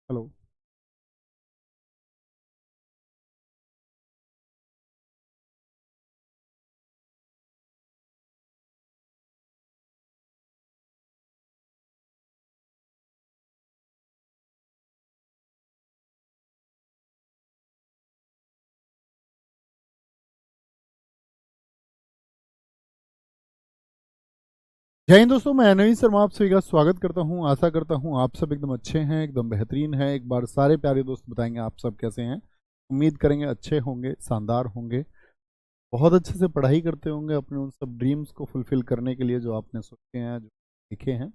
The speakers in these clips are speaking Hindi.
हेलो। जय हिंद दोस्तों, मैं नवीन शर्मा आप सभी का स्वागत करता हूं। आशा करता हूं आप सब एकदम अच्छे हैं, एकदम बेहतरीन हैं। एक बार सारे प्यारे दोस्त बताएंगे आप सब कैसे हैं। उम्मीद करेंगे अच्छे होंगे, शानदार होंगे, बहुत अच्छे से पढ़ाई करते होंगे अपने उन सब ड्रीम्स को फुलफिल करने के लिए जो आपने सोचे हैं, जो लिखे हैं।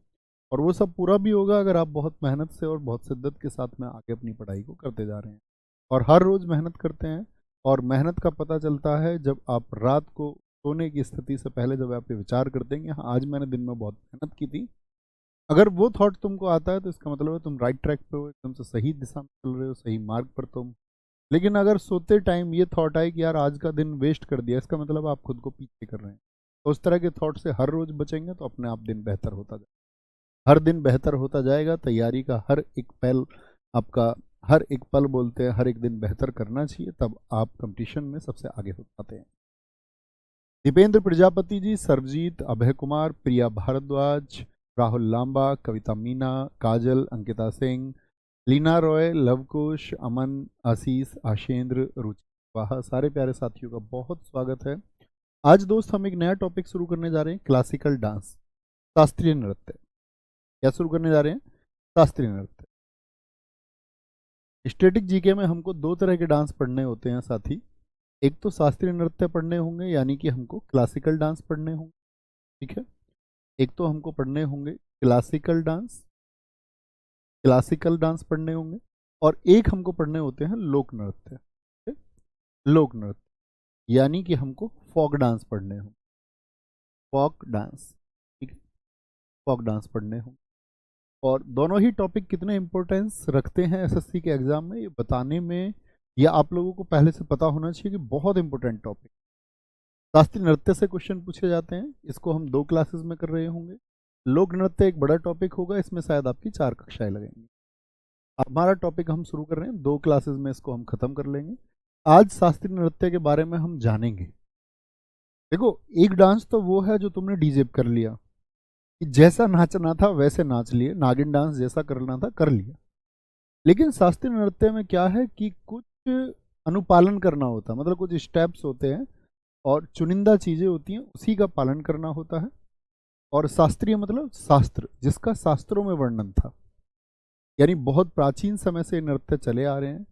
और वो सब पूरा भी होगा अगर आप बहुत मेहनत से और बहुत शिद्दत के साथ में आगे अपनी पढ़ाई को करते जा रहे हैं और हर रोज़ मेहनत करते हैं। और मेहनत का पता चलता है जब आप रात को सोने की स्थिति से पहले जब आप ये विचार करते हैं कि हाँ, आज मैंने दिन में बहुत मेहनत की थी। अगर वो थॉट तुमको आता है तो इसका मतलब है तुम राइट ट्रैक पे हो, एकदम से सही दिशा में चल रहे हो, सही मार्ग पर तुम। लेकिन अगर सोते टाइम ये थॉट आए कि यार आज का दिन वेस्ट कर दिया, इसका मतलब आप खुद को पीछे कर रहे हैं। तो उस तरह के थॉट से हर रोज बचेंगे तो अपने आप दिन बेहतर होता जाएगा। हर दिन बेहतर होता जाएगा। तैयारी का हर एक पल आपका, हर एक पल बोलते हैं, हर एक दिन बेहतर करना चाहिए, तब आप कंपटीशन में सबसे आगे हो पाते हैं। दीपेंद्र प्रजापति जी, सरजीत, अभय कुमार, प्रिया भारद्वाज, राहुल लांबा, कविता मीना, काजल, अंकिता सिंह, लीना रॉय, लवकुश, अमन, आशीष, आशेंद्र, रुचि, वाह, सारे प्यारे साथियों का बहुत स्वागत है। आज दोस्त हम एक नया टॉपिक शुरू करने जा रहे हैं, क्लासिकल डांस, शास्त्रीय नृत्य। क्या शुरू करने जा रहे हैं? शास्त्रीय नृत्य। स्टैटिक जीके में हमको दो तरह के डांस पढ़ने होते हैं साथी। एक तो शास्त्रीय नृत्य पढ़ने होंगे, यानी कि हमको क्लासिकल डांस पढ़ने होंगे, ठीक है। एक तो हमको पढ़ने होंगे क्लासिकल डांस पढ़ने होंगे, और एक हमको पढ़ने होते हैं लोक नृत्य, ठीक है? लोक नृत्य यानी कि हमको फॉक डांस पढ़ने होंगे, फॉक डांस, ठीक है। फॉक डांस पढ़ने होंगे। और दोनों ही टॉपिक कितने इंपॉर्टेंस रखते हैं एसएससी के एग्जाम में, ये बताने में या आप लोगों को पहले से पता होना चाहिए कि बहुत इंपॉर्टेंट टॉपिक। शास्त्रीय नृत्य से क्वेश्चन पूछे जाते हैं, इसको हम दो क्लासेस में कर रहे होंगे। लोक नृत्य एक बड़ा टॉपिक होगा, इसमें शायद आपकी 4 कक्षाएं लगेंगी। हमारा टॉपिक हम शुरू कर रहे हैं, दो क्लासेस में इसको हम खत्म कर लेंगे। आज शास्त्रीय नृत्य के बारे में हम जानेंगे। देखो, एक डांस तो वो है जो तुमने डीजे कर लिया, कि जैसा नाचना था वैसे नाच लिए, नागिन डांस जैसा करना था कर लिया। लेकिन शास्त्रीय नृत्य में क्या है कि कुछ अनुपालन करना होता है, मतलब कुछ स्टेप्स होते हैं और चुनिंदा चीजें होती हैं, उसी का पालन करना होता है। और शास्त्रीय मतलब शास्त्र, जिसका शास्त्रों में वर्णन था, यानी बहुत प्राचीन समय से नृत्य चले आ रहे हैं।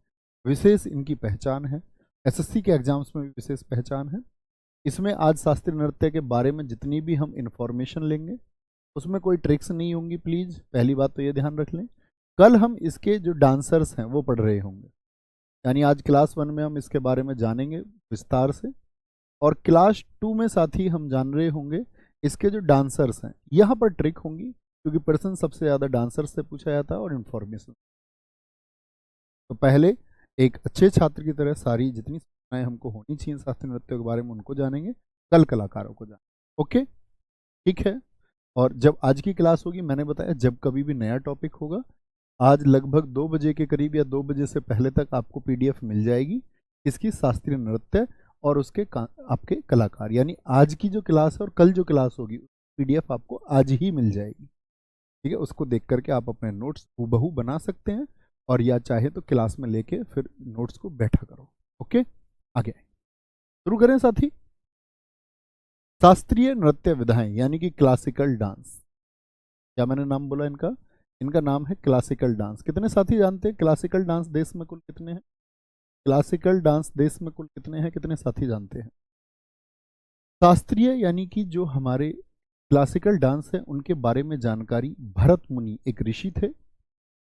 विशेष इनकी पहचान है, एसएससी के एग्जाम्स में भी विशेष पहचान है। इसमें आज शास्त्रीय नृत्य के बारे में जितनी भी हम इंफॉर्मेशन लेंगे उसमें कोई ट्रिक्स नहीं होंगी, प्लीज़ पहली बात तो ये ध्यान रख लें। कल हम इसके जो डांसर्स हैं वो पढ़ रहे होंगे, यानी आज क्लास 1 में हम इसके बारे में जानेंगे विस्तार से, और क्लास 2 में साथ ही हम जान रहे होंगे इसके जो डांसर्स हैं। यहाँ पर ट्रिक होंगी क्योंकि प्रश्न सबसे ज़्यादा डांसर्स से पूछा जाता है और इन्फॉर्मेशन। तो पहले एक अच्छे छात्र की तरह सारी जितनी सूचनाएं हमको होनी चाहिए शास्त्रीय नृत्य के बारे में उनको जानेंगे, कल कलाकारों को जानेंगे। ओके, ठीक है। और जब आज की क्लास होगी, मैंने बताया जब कभी भी नया टॉपिक होगा, आज लगभग 2 बजे के करीब या 2 बजे से पहले तक आपको पीडीएफ मिल जाएगी इसकी, शास्त्रीय नृत्य और उसके आपके कलाकार। यानी आज की जो क्लास है और कल जो क्लास होगी पीडीएफ आपको आज ही मिल जाएगी, ठीक है। उसको देख करके आप अपने नोट्स हूबहू बना सकते हैं, और या चाहे तो क्लास में लेके फिर नोट्स को बैठा करो। ओके, आगे शुरू करें साथी। शास्त्रीय नृत्य विधाएं यानी कि क्लासिकल डांस, क्या मैंने नाम बोला इनका? इनका नाम है क्लासिकल डांस। कितने साथी जानते हैं क्लासिकल डांस देश में कुल कितने हैं? क्लासिकल डांस देश में कुल कितने हैं, कितने साथी जानते हैं? शास्त्रीय यानी कि जो हमारे क्लासिकल डांस है उनके बारे में जानकारी भरत मुनि, एक ऋषि थे,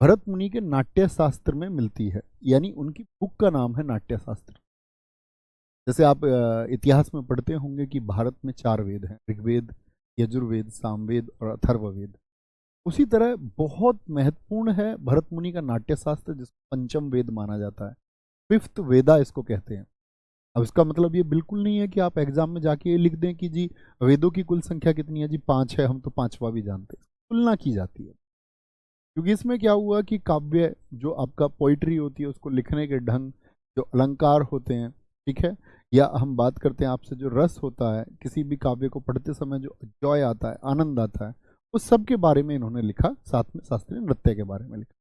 भरत मुनि के नाट्य शास्त्र में मिलती है। यानी उनकी बुक का नाम है नाट्य शास्त्र। जैसे आप इतिहास में पढ़ते होंगे कि भारत में 4 वेद हैं, ऋग्वेद, यजुर्वेद, सामवेद और अथर्ववेद। उसी तरह बहुत महत्वपूर्ण है भरत मुनि का नाट्य शास्त्र, जिसको पंचम वेद माना जाता है, 5th वेदा इसको कहते हैं। अब इसका मतलब ये बिल्कुल नहीं है कि आप एग्जाम में जाके ये लिख दें कि जी वेदों की कुल संख्या कितनी है, जी 5 है, हम तो 5वां भी जानते हैं। तुलना की जाती है। क्योंकि इसमें क्या हुआ कि काव्य जो आपका पोइट्री होती है उसको लिखने के ढंग, जो अलंकार होते हैं, ठीक है, या हम बात करते हैं आपसे जो रस होता है किसी भी काव्य को पढ़ते समय, जो जॉय आता है, आनंद आता है, उस सब के बारे में इन्होंने लिखा, साथ में शास्त्रीय नृत्य के बारे में लिखा।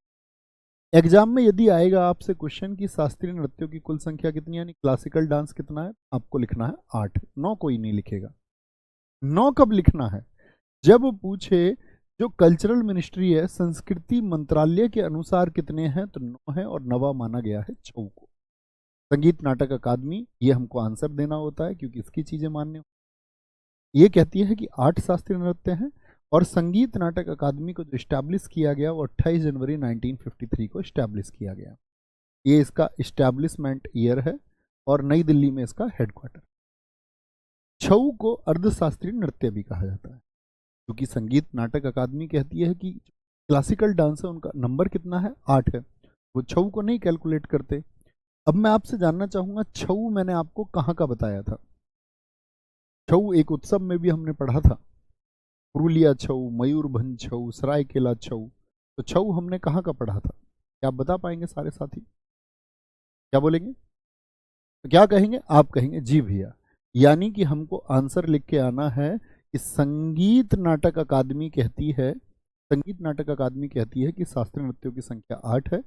एग्जाम में यदि आएगा आपसे क्वेश्चन कि शास्त्रीय नृत्यों की कुल संख्या कितनी, यानी क्लासिकल डांस कितना है, आपको लिखना है 8। 9 कोई नहीं लिखेगा। 9 कब लिखना है? जब पूछे जो कल्चरल मिनिस्ट्री है, संस्कृति मंत्रालय के अनुसार कितने हैं, तो 9 है, और नवा माना गया है 6 को। संगीत नाटक अकादमी, ये हमको आंसर देना होता है क्योंकि इसकी चीजें मान्य, ये कहती है कि 8 शास्त्रीय नृत्य हैं। और संगीत नाटक अकादमी को जो इस्टेब्लिश किया गया वो 28 जनवरी 1953 को इस्टेब्लिश किया गया। ये इसका इस्टेब्लिशमेंट ईयर है और नई दिल्ली में इसका हेडक्वार्टर। छऊ को अर्धशास्त्रीय नृत्य भी कहा जाता है, क्योंकि संगीत नाटक अकादमी कहती है कि क्लासिकल डांस है उनका नंबर कितना है, 8 है, वो छऊ को नहीं कैलकुलेट करते। अब मैं आपसे जानना चाहूंगा, छऊ मैंने आपको कहाँ का बताया था? छऊ एक उत्सव में भी हमने पढ़ा था, पुरुलिया छऊ, मयूरभंज छऊ, सरायकेला छऊ। तो छऊ हमने कहाँ का पढ़ा था? क्या आप बता पाएंगे सारे साथी? क्या बोलेंगे? तो क्या कहेंगे? आप कहेंगे जी भैया। यानी कि हमको आंसर लिख के आना है कि संगीत नाटक अकादमी कहती है, संगीत नाटक अकादमी कहती है कि शास्त्रीय नृत्यों की संख्या 8 है।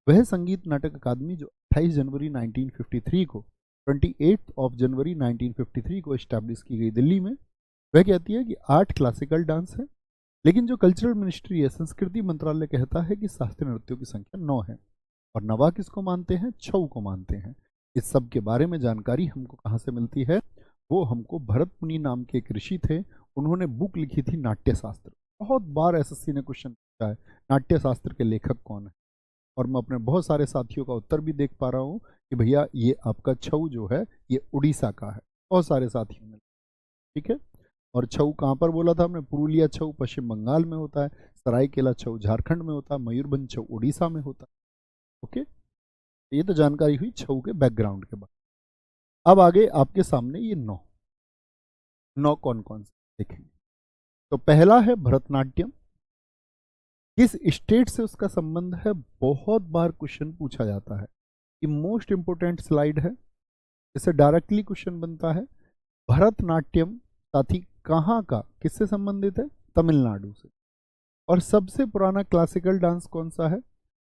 वह संगीत नाटक अकादमी जो 28 जनवरी 1953 को, 28 ऑफ जनवरी 1953 को इस्टेब्लिश की गई दिल्ली में, वह कहती है कि 8 क्लासिकल डांस है। लेकिन जो कल्चरल मिनिस्ट्री है, संस्कृति मंत्रालय, कहता है कि शास्त्रीय नृत्यों की संख्या 9 है। और नवा किसको मानते हैं? छऊ को मानते हैं। इस सब के बारे में जानकारी हमको कहाँ से मिलती है? वो हमको भरत मुनि नाम के एक ऋषि थे, उन्होंने बुक लिखी थी नाट्य शास्त्र। बहुत बार एसएससी ने क्वेश्चन पूछा है नाट्य शास्त्र के लेखक कौन है, और मैं अपने बहुत सारे साथियों का उत्तर भी देख पा रहा हूँ कि भैया ये आपका छऊ जो है ये उड़ीसा का है, बहुत सारे साथियों ने, ठीक है। और छऊ कहाँ पर बोला था हमने? पुरुलिया छऊ पश्चिम बंगाल में होता है, सरायकेला छऊ झारखंड में होता है, मयूरभंज छऊ उड़ीसा में होता है। ओके, ये तो जानकारी हुई छऊ के बैकग्राउंड के बाद। अब आगे आपके सामने ये 9 कौन कौन से देखेंगे। तो पहला है भरतनाट्यम। किस स्टेट से उसका संबंध है? बहुत बार क्वेश्चन पूछा जाता है, ये मोस्ट इंपोर्टेंट स्लाइड है, इससे डायरेक्टली क्वेश्चन बनता है। भरतनाट्यम साथी कहाँ का, किससे संबंधित है? तमिलनाडु से। और सबसे पुराना क्लासिकल डांस कौन सा है?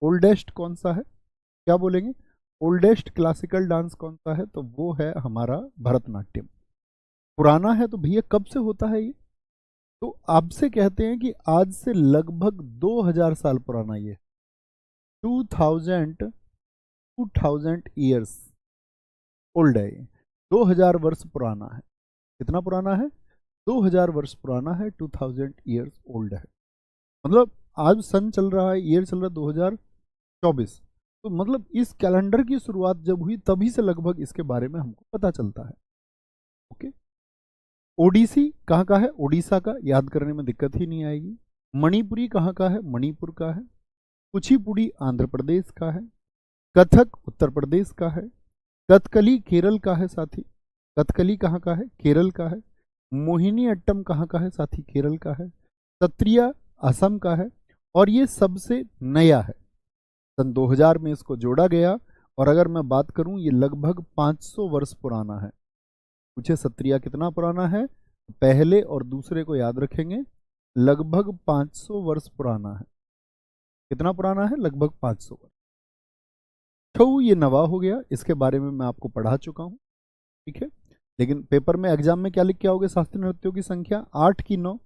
ओल्डेस्ट कौन सा है? क्या बोलेंगे? ओल्डेस्ट क्लासिकल डांस कौन सा है? तो वो है हमारा भरतनाट्यम। पुराना है तो भैया कब से होता है ये? तो आपसे कहते हैं कि आज से लगभग 2000 साल पुराना ये, 2000 ईयर्स ओल्ड है ये, 2000 वर्ष पुराना है। कितना पुराना है? 2000 वर्ष पुराना है, 2000 ईयर्स ओल्ड है। मतलब आज सन चल रहा है, ईयर चल रहा है 2024, तो मतलब इस कैलेंडर की शुरुआत जब हुई तभी से लगभग इसके बारे में हमको पता चलता है। ओके, ओडिसी कहाँ का है? उड़ीसा का, याद करने में दिक्कत ही नहीं आएगी। मणिपुरी कहाँ का है? मणिपुर का है। कुचिपुड़ी आंध्र प्रदेश का है। कथक उत्तर प्रदेश का है। कथकली केरल का है साथी। कथकली कहाँ का है? केरल का है। मोहिनी अट्टम कहाँ का है साथी? केरल का है। सत्रिया असम का है। और ये सबसे नया है, सन 2000 में इसको जोड़ा गया। और अगर मैं बात करूं, ये लगभग 500 वर्ष पुराना है। पूछे सत्रिया कितना पुराना है? पहले और दूसरे को याद रखेंगे, लगभग 500 वर्ष पुराना है। कितना पुराना है? लगभग 500 वर्ष। छऊ ये नवा हो गया, इसके बारे में मैं आपको पढ़ा चुका हूं, ठीक है। लेकिन पेपर में एग्जाम में क्या लिख के आओगे? शास्त्रीय नृत्यों की संख्या 8 की 9।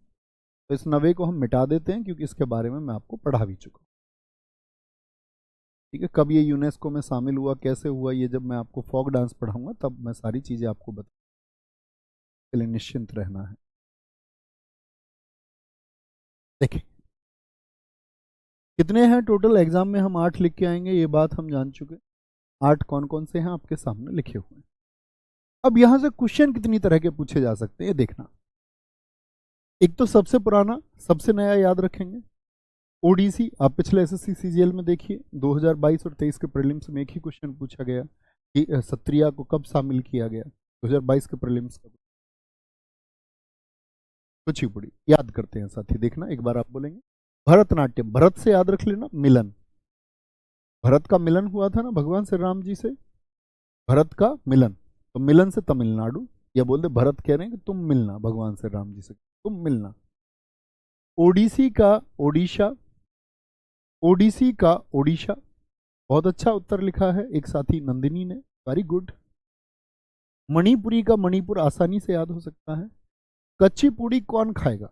तो इस 9 को हम मिटा देते हैं क्योंकि इसके बारे में मैं आपको पढ़ा भी चुका हूं, ठीक है। कब ये यूनेस्को में शामिल हुआ, कैसे हुआ, ये जब मैं आपको फोक डांस पढ़ाऊंगा तब मैं सारी चीजें आपको बता, के लिए निश्चिंत रहना है। देखिए कितने हैं टोटल, एग्जाम में हम 8 लिख के आएंगे, ये बात हम जान चुके। 8 कौन कौन से हैं आपके सामने लिखे हुए हैं। अब यहां से क्वेश्चन कितनी तरह के पूछे जा सकते हैं ये देखना। एक तो सबसे पुराना, सबसे नया याद रखेंगे। ओडीसी आप पिछले एसएससी सीजीएल में देखिए, 2022 और 23 के प्रीलिम्स में एक ही क्वेश्चन पूछा गया कि सत्रिया को कब शामिल किया गया, 2022 के प्रीलिम्स का। कुचिपुड़ी याद करते हैं साथी, देखना एक बार आप बोलेंगे भरतनाट्यम, भरत से याद रख लेना, मिलन, भरत का मिलन हुआ था ना भगवान श्री राम जी से, भरत का मिलन, तो मिलन से तमिलनाडु, या बोल दे भरत कह रहे हैं कि तुम मिलना भगवान श्री राम जी से, तुम मिलना। ओडिसी का ओडिशा, ओडिसी का ओडिशा, बहुत अच्छा उत्तर लिखा है एक साथी नंदिनी ने, वेरी गुड। मणिपुरी का मणिपुर आसानी से याद हो सकता है। कच्ची पूड़ी कौन खाएगा?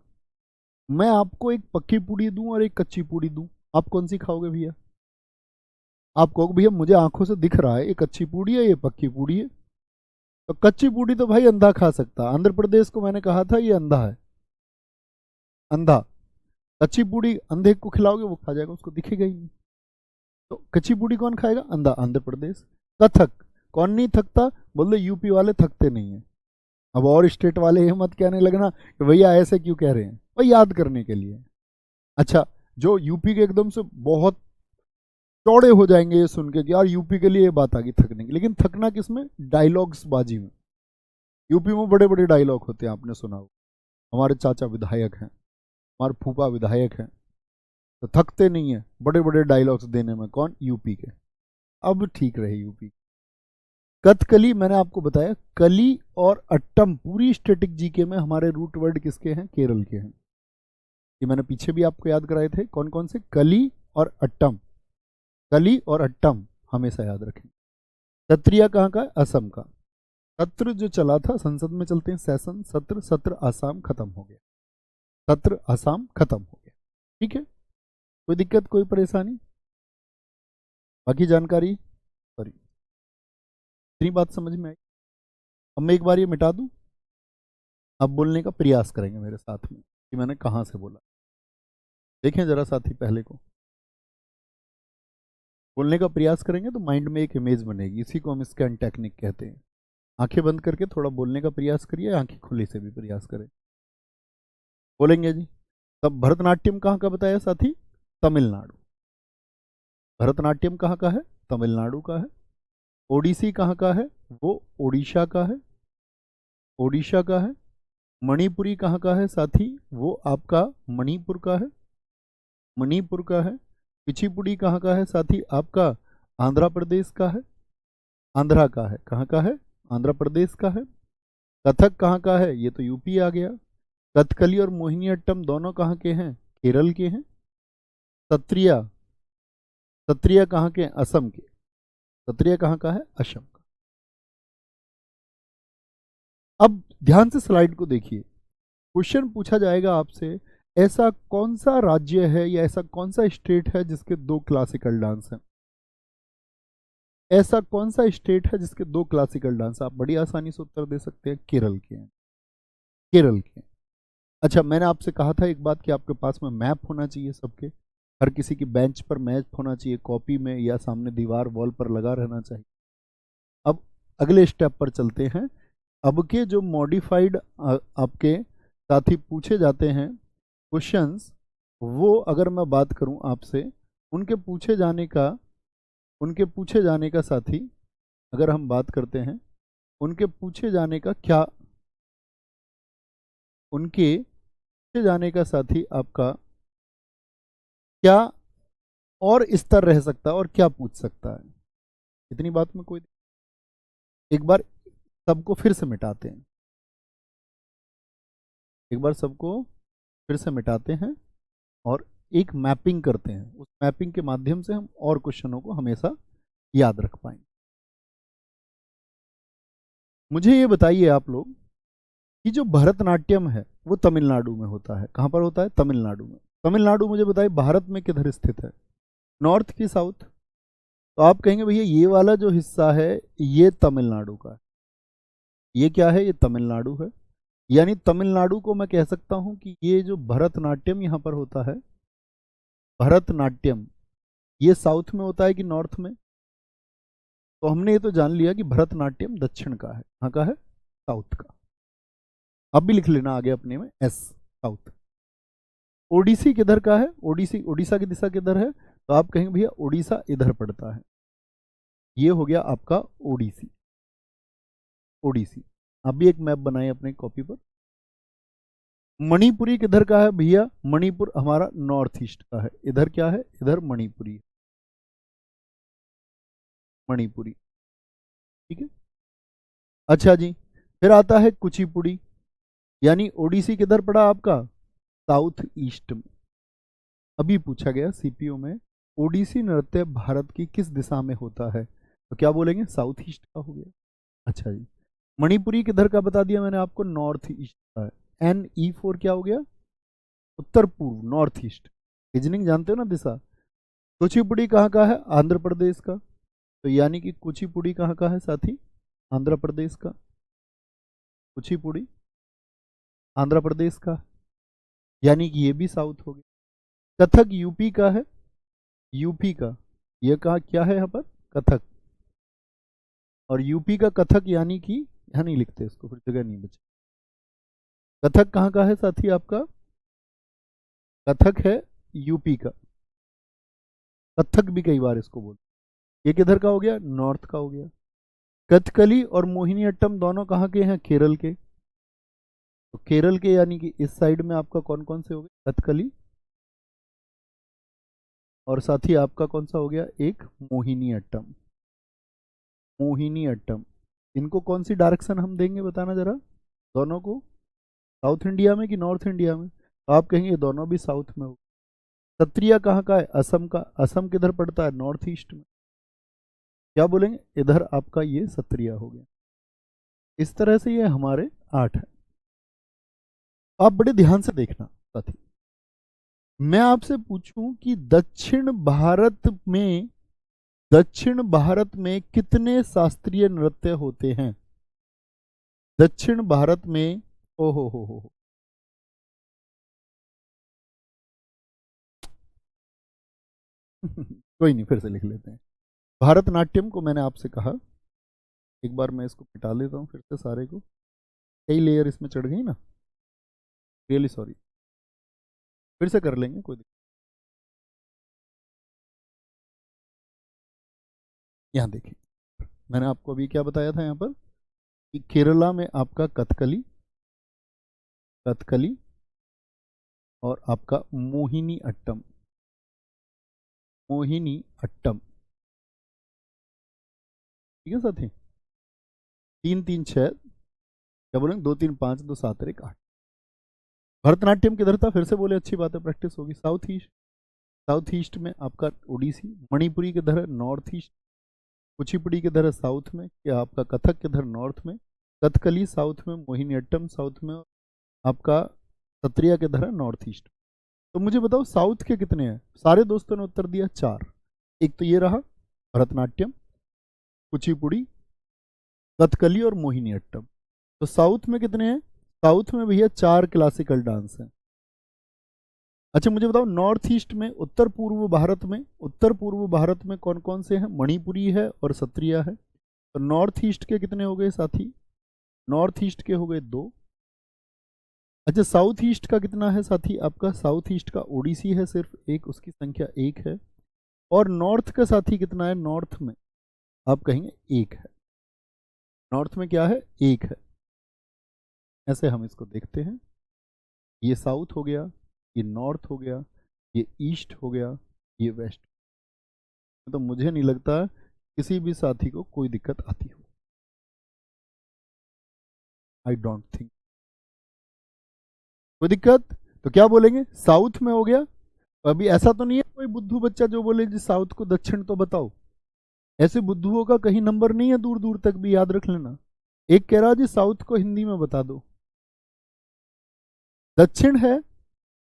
मैं आपको एक पक्की पूड़ी दूं और एक कच्ची पूड़ी दूं, आप कौन सी खाओगे भैया? आप कहोगे भैया मुझे आंखों से दिख रहा है ये कच्ची पूड़ी है ये पक्की पूड़ी है, तो कच्ची पूड़ी तो भाई अंधा खा सकता है, आंध्र प्रदेश को मैंने कहा था ये अंधा है, अंधा। कच्ची पूड़ी अंधे को खिलाओगे वो खा जाएगा, उसको दिखेगा ही नहीं। तो कच्ची पूड़ी कौन खाएगा? अंधा, आंध्र प्रदेश। कथक कौन नहीं थकता? बोल दे यूपी वाले थकते नहीं है। अब और स्टेट वाले ये मत कहने लगना कि भैया ऐसे क्यों कह रहे हैं, भाई याद करने के लिए। अच्छा, जो यूपी के एकदम से बहुत चौड़े हो जाएंगे ये सुन के कि यार यूपी के लिए ये बात आ गई थकने की, लेकिन थकना किसमें? डायलॉग्स बाजी में। यूपी में बड़े बड़े डायलॉग होते हैं, आपने सुना हो, हमारे चाचा विधायक हैं, हमारे फूफा विधायक हैं, तो थकते नहीं है बड़े बड़े डायलॉग्स देने में। कौन? यूपी के। अब ठीक रहे यूपी। कथकली मैंने आपको बताया, कली और अट्टम पूरी स्टैटिक जीके में हमारे रूट वर्ड किसके हैं? केरल के हैं। ये मैंने पीछे भी आपको याद कराए थे, कौन कौन से? कली और अट्टम, कली और अट्टम हमेशा याद रखें। सत्रिया कहाँ का है? असम का। सत्र जो चला था, संसद में चलते हैं सेशन, सत्र, सत्र आसाम खत्म हो गया, सत्र आसाम खत्म हो गया। ठीक है, कोई दिक्कत कोई परेशानी? बाकी जानकारी सॉरी, इतनी बात समझ में आई। अब मैं एक बार ये मिटा दूं, अब बोलने का प्रयास करेंगे मेरे साथ में कि मैंने कहाँ से बोला। देखें जरा साथी, पहले को बोलने का प्रयास करेंगे तो माइंड में एक इमेज बनेगी, इसी को हम स्कैन टेक्निक कहते हैं। आंखें बंद करके थोड़ा बोलने का प्रयास करिए, आंखें खुली से भी प्रयास करें। बोलेंगे जी। तब भरतनाट्यम कहाँ का बताया साथी? तमिलनाडु। भरतनाट्यम कहाँ का है? तमिलनाडु का है। ओडिसी कहाँ का है? वो ओडिशा का है, ओडिशा का है। मणिपुरी कहाँ का है साथी? वो आपका मणिपुर का है, मणिपुर का है। कुचिपुड़ी कहाँ का है साथी? आपका आंध्र प्रदेश का है, आंध्रा का है। कहाँ का है? आंध्र प्रदेश का है। कथक कहाँ का है? ये तो यूपी आ गया। कथकली और मोहिनीअट्टम दोनों कहाँ के हैं? केरल के हैं। सत्रिया, सत्रिया कहाँ के? असम के। सत्रिया कहाँ का है? असम का। अब ध्यान से स्लाइड को देखिए, क्वेश्चन पूछा जाएगा आपसे, ऐसा कौन सा राज्य है या ऐसा कौन सा स्टेट है जिसके दो क्लासिकल डांस हैं? ऐसा कौन सा स्टेट है जिसके दो क्लासिकल डांस? आप बड़ी आसानी से उत्तर दे सकते हैं, केरल के हैं, केरल के। अच्छा, मैंने आपसे कहा था एक बात कि आपके पास में मैप होना चाहिए सबके, हर किसी की बेंच पर मैप होना चाहिए, कॉपी में या सामने दीवार वॉल पर लगा रहना चाहिए। अब अगले स्टेप पर चलते हैं। अब के जो मॉडिफाइड आपके साथी पूछे जाते हैं क्वेश्चंस, वो अगर मैं बात करूं आपसे, उनके पूछे जाने का, उनके पूछे जाने का साथी अगर हम बात करते हैं, उनके पूछे जाने का क्या, उनके पूछे जाने का साथी आपका क्या और स्तर रह सकता है और क्या पूछ सकता है? इतनी बात में कोई, एक बार सबको फिर से मिटाते हैं, एक बार सबको फिर से मिटाते हैं और एक मैपिंग करते हैं। उस मैपिंग के माध्यम से हम और क्वेश्चनों को हमेशा याद रख पाएंगे। मुझे ये बताइए आप लोग कि जो भरतनाट्यम है वो तमिलनाडु में होता है। कहाँ पर होता है? तमिलनाडु में। तमिलनाडु मुझे बताइए भारत में किधर स्थित है? नॉर्थ की साउथ? तो आप कहेंगे भैया ये वाला जो हिस्सा है ये तमिलनाडु का है, ये क्या है? ये तमिलनाडु है। यानी तमिलनाडु को मैं कह सकता हूं कि ये जो भरतनाट्यम यहाँ पर होता है, भरतनाट्यम, ये साउथ में होता है कि नॉर्थ में? तो हमने ये तो जान लिया कि भरतनाट्यम दक्षिण का है। कहाँ का है? साउथ का। अब भी लिख लेना आगे अपने में एस, साउथ। ओडिसी किधर का है? ओडिसी, ओडिशा की दिशा किधर है? तो आप कहेंगे भैया ओडिशा इधर पड़ता है। ये हो गया आपका ओडिसी, ओडिसी। आप भी एक मैप बनाए अपने कॉपी पर। मणिपुरी किधर का है भैया? मणिपुर हमारा नॉर्थ ईस्ट का है। इधर क्या है? इधर मणिपुरी, मणिपुरी, ठीक है। अच्छा जी, फिर आता है कुचिपुड़ी, यानी ओडिसी किधर पड़ा आपका? साउथ ईस्ट में। अभी पूछा गया सीपीओ में, ओडिसी नृत्य भारत की किस दिशा में होता है? तो क्या बोलेंगे? साउथ ईस्ट का हो गया। अच्छा जी, मणिपुरी किधर का बता दिया मैंने आपको? नॉर्थ ईस्ट का है। NE4 क्या हो गया? उत्तर पूर्व, नॉर्थ ईस्ट। रीजनिंग जानते हो ना दिशा। कुचिपुड़ी कहाँ का है? आंध्र प्रदेश का। तो यानी कि कुचिपुड़ी कहाँ का है साथी? आंध्र प्रदेश का। कुचिपुड़ी आंध्र प्रदेश का, यानी कि ये भी साउथ हो गया। कथक यूपी का है, यूपी का। ये कहा क्या है यहाँ पर? कथक। और यूपी का कथक, यानी कि यहाँ नहीं लिखते इसको, फिर जगह नहीं बची। कथक कहाँ का है साथी आपका? कथक है यूपी का। कथक भी कई बार इसको बोल। ये किधर का हो गया? नॉर्थ का हो गया। कथकली और मोहिनी अट्टम दोनों कहाँ के हैं? केरल के। तो केरल के, यानी कि इस साइड में आपका कौन कौन से हो गए? कथकली, और साथ ही आपका कौन सा हो गया? एक मोहिनी अट्टम। मोहिनी अट्टम, इनको कौन सी डायरेक्शन हम देंगे बताना जरा, दोनों को? साउथ इंडिया में कि नॉर्थ इंडिया में? तो आप कहेंगे दोनों भी साउथ में हो। सत्रिया कहाँ का है? असम का। असम किधर पड़ता है? नॉर्थ ईस्ट में। क्या बोलेंगे? इधर आपका ये सत्रिया हो गया। इस तरह से ये हमारे 8 है। आप बड़े ध्यान से देखना साथी, मैं आपसे पूछूं कि दक्षिण भारत में कितने शास्त्रीय नृत्य होते हैं? दक्षिण भारत में, ओ हो, कोई नहीं, फिर से लिख लेते हैं। भारतनाट्यम को मैंने आपसे कहा, एक बार मैं इसको मिटा लेता हूँ फिर से सारे को, कई लेयर इसमें चढ़ गई ना, रियली सॉरी। फिर से कर लेंगे, कोई दिक्कत। यहाँ देखिए, मैंने आपको अभी क्या बताया था यहाँ पर कि केरला में आपका कथकली, कथकली और आपका मोहिनी अट्टम, मोहिनी अट्टम, ठीक है साथी। 3 3 6, क्या बोलेंगे? 2 3 5 2 7 1 8। भरतनाट्यम किधर था? फिर से बोले, अच्छी बात है, प्रैक्टिस होगी। South east. साउथ ईस्ट में आपका ओडिसी। मणिपुरी किधर है? North east. कुचिपुड़ी किधर है? साउथ में। क्या आपका कथक किधर? नॉर्थ में। कथकली साउथ में, मोहिनीअट्टम साउथ में, और आपका सत्रिया किधर है? North east. तो मुझे बताओ साउथ के कितने हैं? सारे दोस्तों ने उत्तर दिया 4। एक तो ये रहा भरतनाट्यम, कुचिपुड़ी, कथकली और मोहिनीअट्टम। तो साउथ में कितने हैं? साउथ में भैया 4 क्लासिकल डांस हैं। अच्छा मुझे बताओ नॉर्थ ईस्ट में, उत्तर पूर्व भारत में कौन कौन से हैं? मणिपुरी है और सत्रिया है। तो नॉर्थ ईस्ट के कितने हो गए साथी? नॉर्थ ईस्ट के हो गए 2। अच्छा साउथ ईस्ट का कितना है साथी? आपका साउथ ईस्ट का ओडिसी है सिर्फ एक, उसकी संख्या 1 है। और नॉर्थ का साथी कितना है? नॉर्थ में आप कहेंगे 1 है। नॉर्थ में क्या है? 1 है। ऐसे हम इसको देखते हैं, ये साउथ हो गया, ये नॉर्थ हो गया, ये ईस्ट हो गया, ये वेस्ट। तो मुझे नहीं लगता किसी भी साथी को कोई दिक्कत आती हो। आई डोंट थिंक कोई दिक्कत। तो क्या बोलेंगे? साउथ में हो गया। अभी ऐसा तो नहीं है कोई बुद्धू बच्चा जो बोले जी साउथ को दक्षिण तो बताओ। ऐसे बुद्धुओं का कहीं नंबर नहीं है दूर दूर तक भी, याद रख लेना। एक कह रहा जी साउथ को हिंदी में बता दो। दक्षिण है,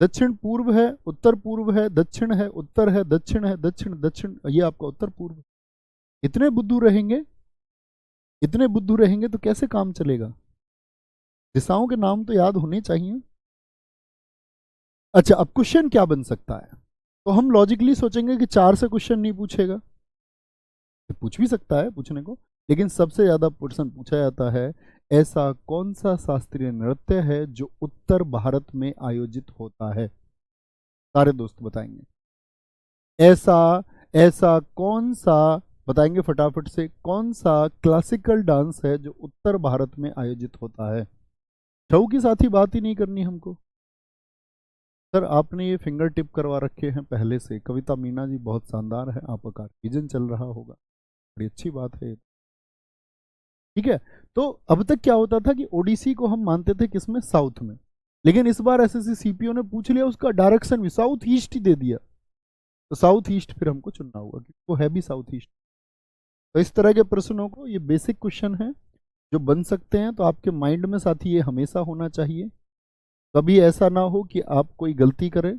दक्षिण पूर्व है, उत्तर पूर्व है, दक्षिण है, उत्तर है, दक्षिण है, दक्षिण दक्षिण, ये आपका उत्तर पूर्व। इतने बुद्धू रहेंगे, इतने बुद्धू रहेंगे तो कैसे काम चलेगा? दिशाओं के नाम तो याद होने चाहिए। अच्छा अब क्वेश्चन क्या बन सकता है? तो हम लॉजिकली सोचेंगे कि 4 से क्वेश्चन नहीं पूछेगा, तो पूछ भी सकता है पूछने को, लेकिन सबसे ज्यादा प्रश्न पूछा जाता है ऐसा कौन सा शास्त्रीय नृत्य है जो उत्तर भारत में आयोजित होता है? सारे दोस्त बताएंगे ऐसा, ऐसा कौन सा, बताएंगे फटाफट से, कौन सा क्लासिकल डांस है जो उत्तर भारत में आयोजित होता है? छऊ की साथ ही बात ही नहीं करनी हमको। सर आपने ये फिंगर टिप करवा रखे हैं पहले से, कविता मीना जी बहुत शानदार है, आपका विजन चल रहा होगा, बड़ी अच्छी बात है। ठीक है, तो अब तक क्या होता था कि ओडिसी को हम मानते थे किसमें, साउथ में, लेकिन इस बार एसएससी सीपीओ ने पूछ लिया उसका डायरेक्शन भी साउथ ईस्ट ही दे दिया, तो साउथ ईस्ट फिर हमको चुनना होगा क्योंकि वो है भी साउथ ईस्ट। तो इस तरह के प्रश्नों को, ये बेसिक क्वेश्चन है जो बन सकते हैं, तो आपके माइंड में साथी ये हमेशा होना चाहिए। कभी ऐसा ना हो कि आप कोई गलती करें,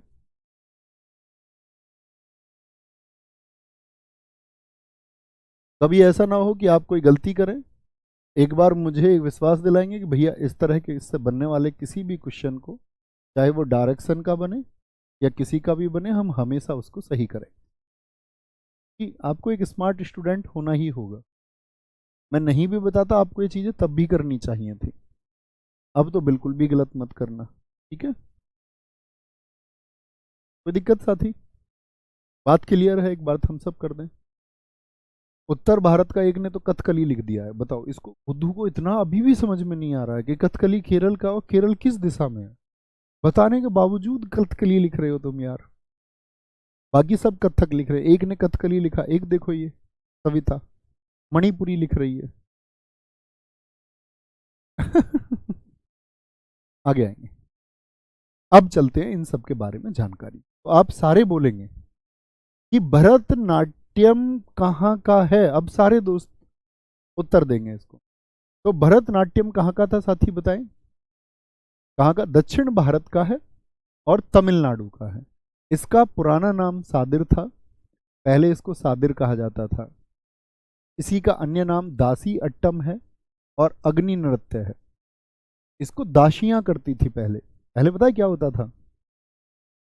कभी ऐसा ना हो कि आप कोई गलती करें। एक बार मुझे विश्वास दिलाएंगे कि भैया इस तरह के इससे बनने वाले किसी भी क्वेश्चन को, चाहे वो डायरेक्शन का बने या किसी का भी बने, हम हमेशा उसको सही करें, कि आपको एक स्मार्ट स्टूडेंट होना ही होगा। मैं नहीं भी बताता आपको ये चीज़ें, तब भी करनी चाहिए थी, अब तो बिल्कुल भी गलत मत करना, ठीक है। कोई दिक्कत साथी, बात क्लियर है, एक बात हम सब कर दें। उत्तर भारत का एक ने तो कथकली लिख दिया है, बताओ इसको, बुद्धू को इतना अभी भी समझ में नहीं आ रहा है कि कथकली केरल का, और केरल किस दिशा में है, बताने के बावजूद कथकली लिख रहे हो तुम यार। बाकी सब कथक लिख रहे, एक ने कथकली लिखा, एक देखो ये सविता मणिपुरी लिख रही है। आगे आएंगे, अब चलते हैं इन सब के बारे में जानकारी। तो आप सारे बोलेंगे कि भरतनाट्यम कहाँ का है, अब सारे दोस्त उत्तर देंगे इसको। तो भरतनाट्यम कहाँ का था साथी बताएं, कहाँ का, दक्षिण भारत का है और तमिलनाडु का है। इसका पुराना नाम सादिर था, पहले इसको सादिर कहा जाता था। इसी का अन्य नाम दासी अट्टम है और अग्नि नृत्य है। इसको दासियां करती थी पहले। पहले पता है क्या होता था,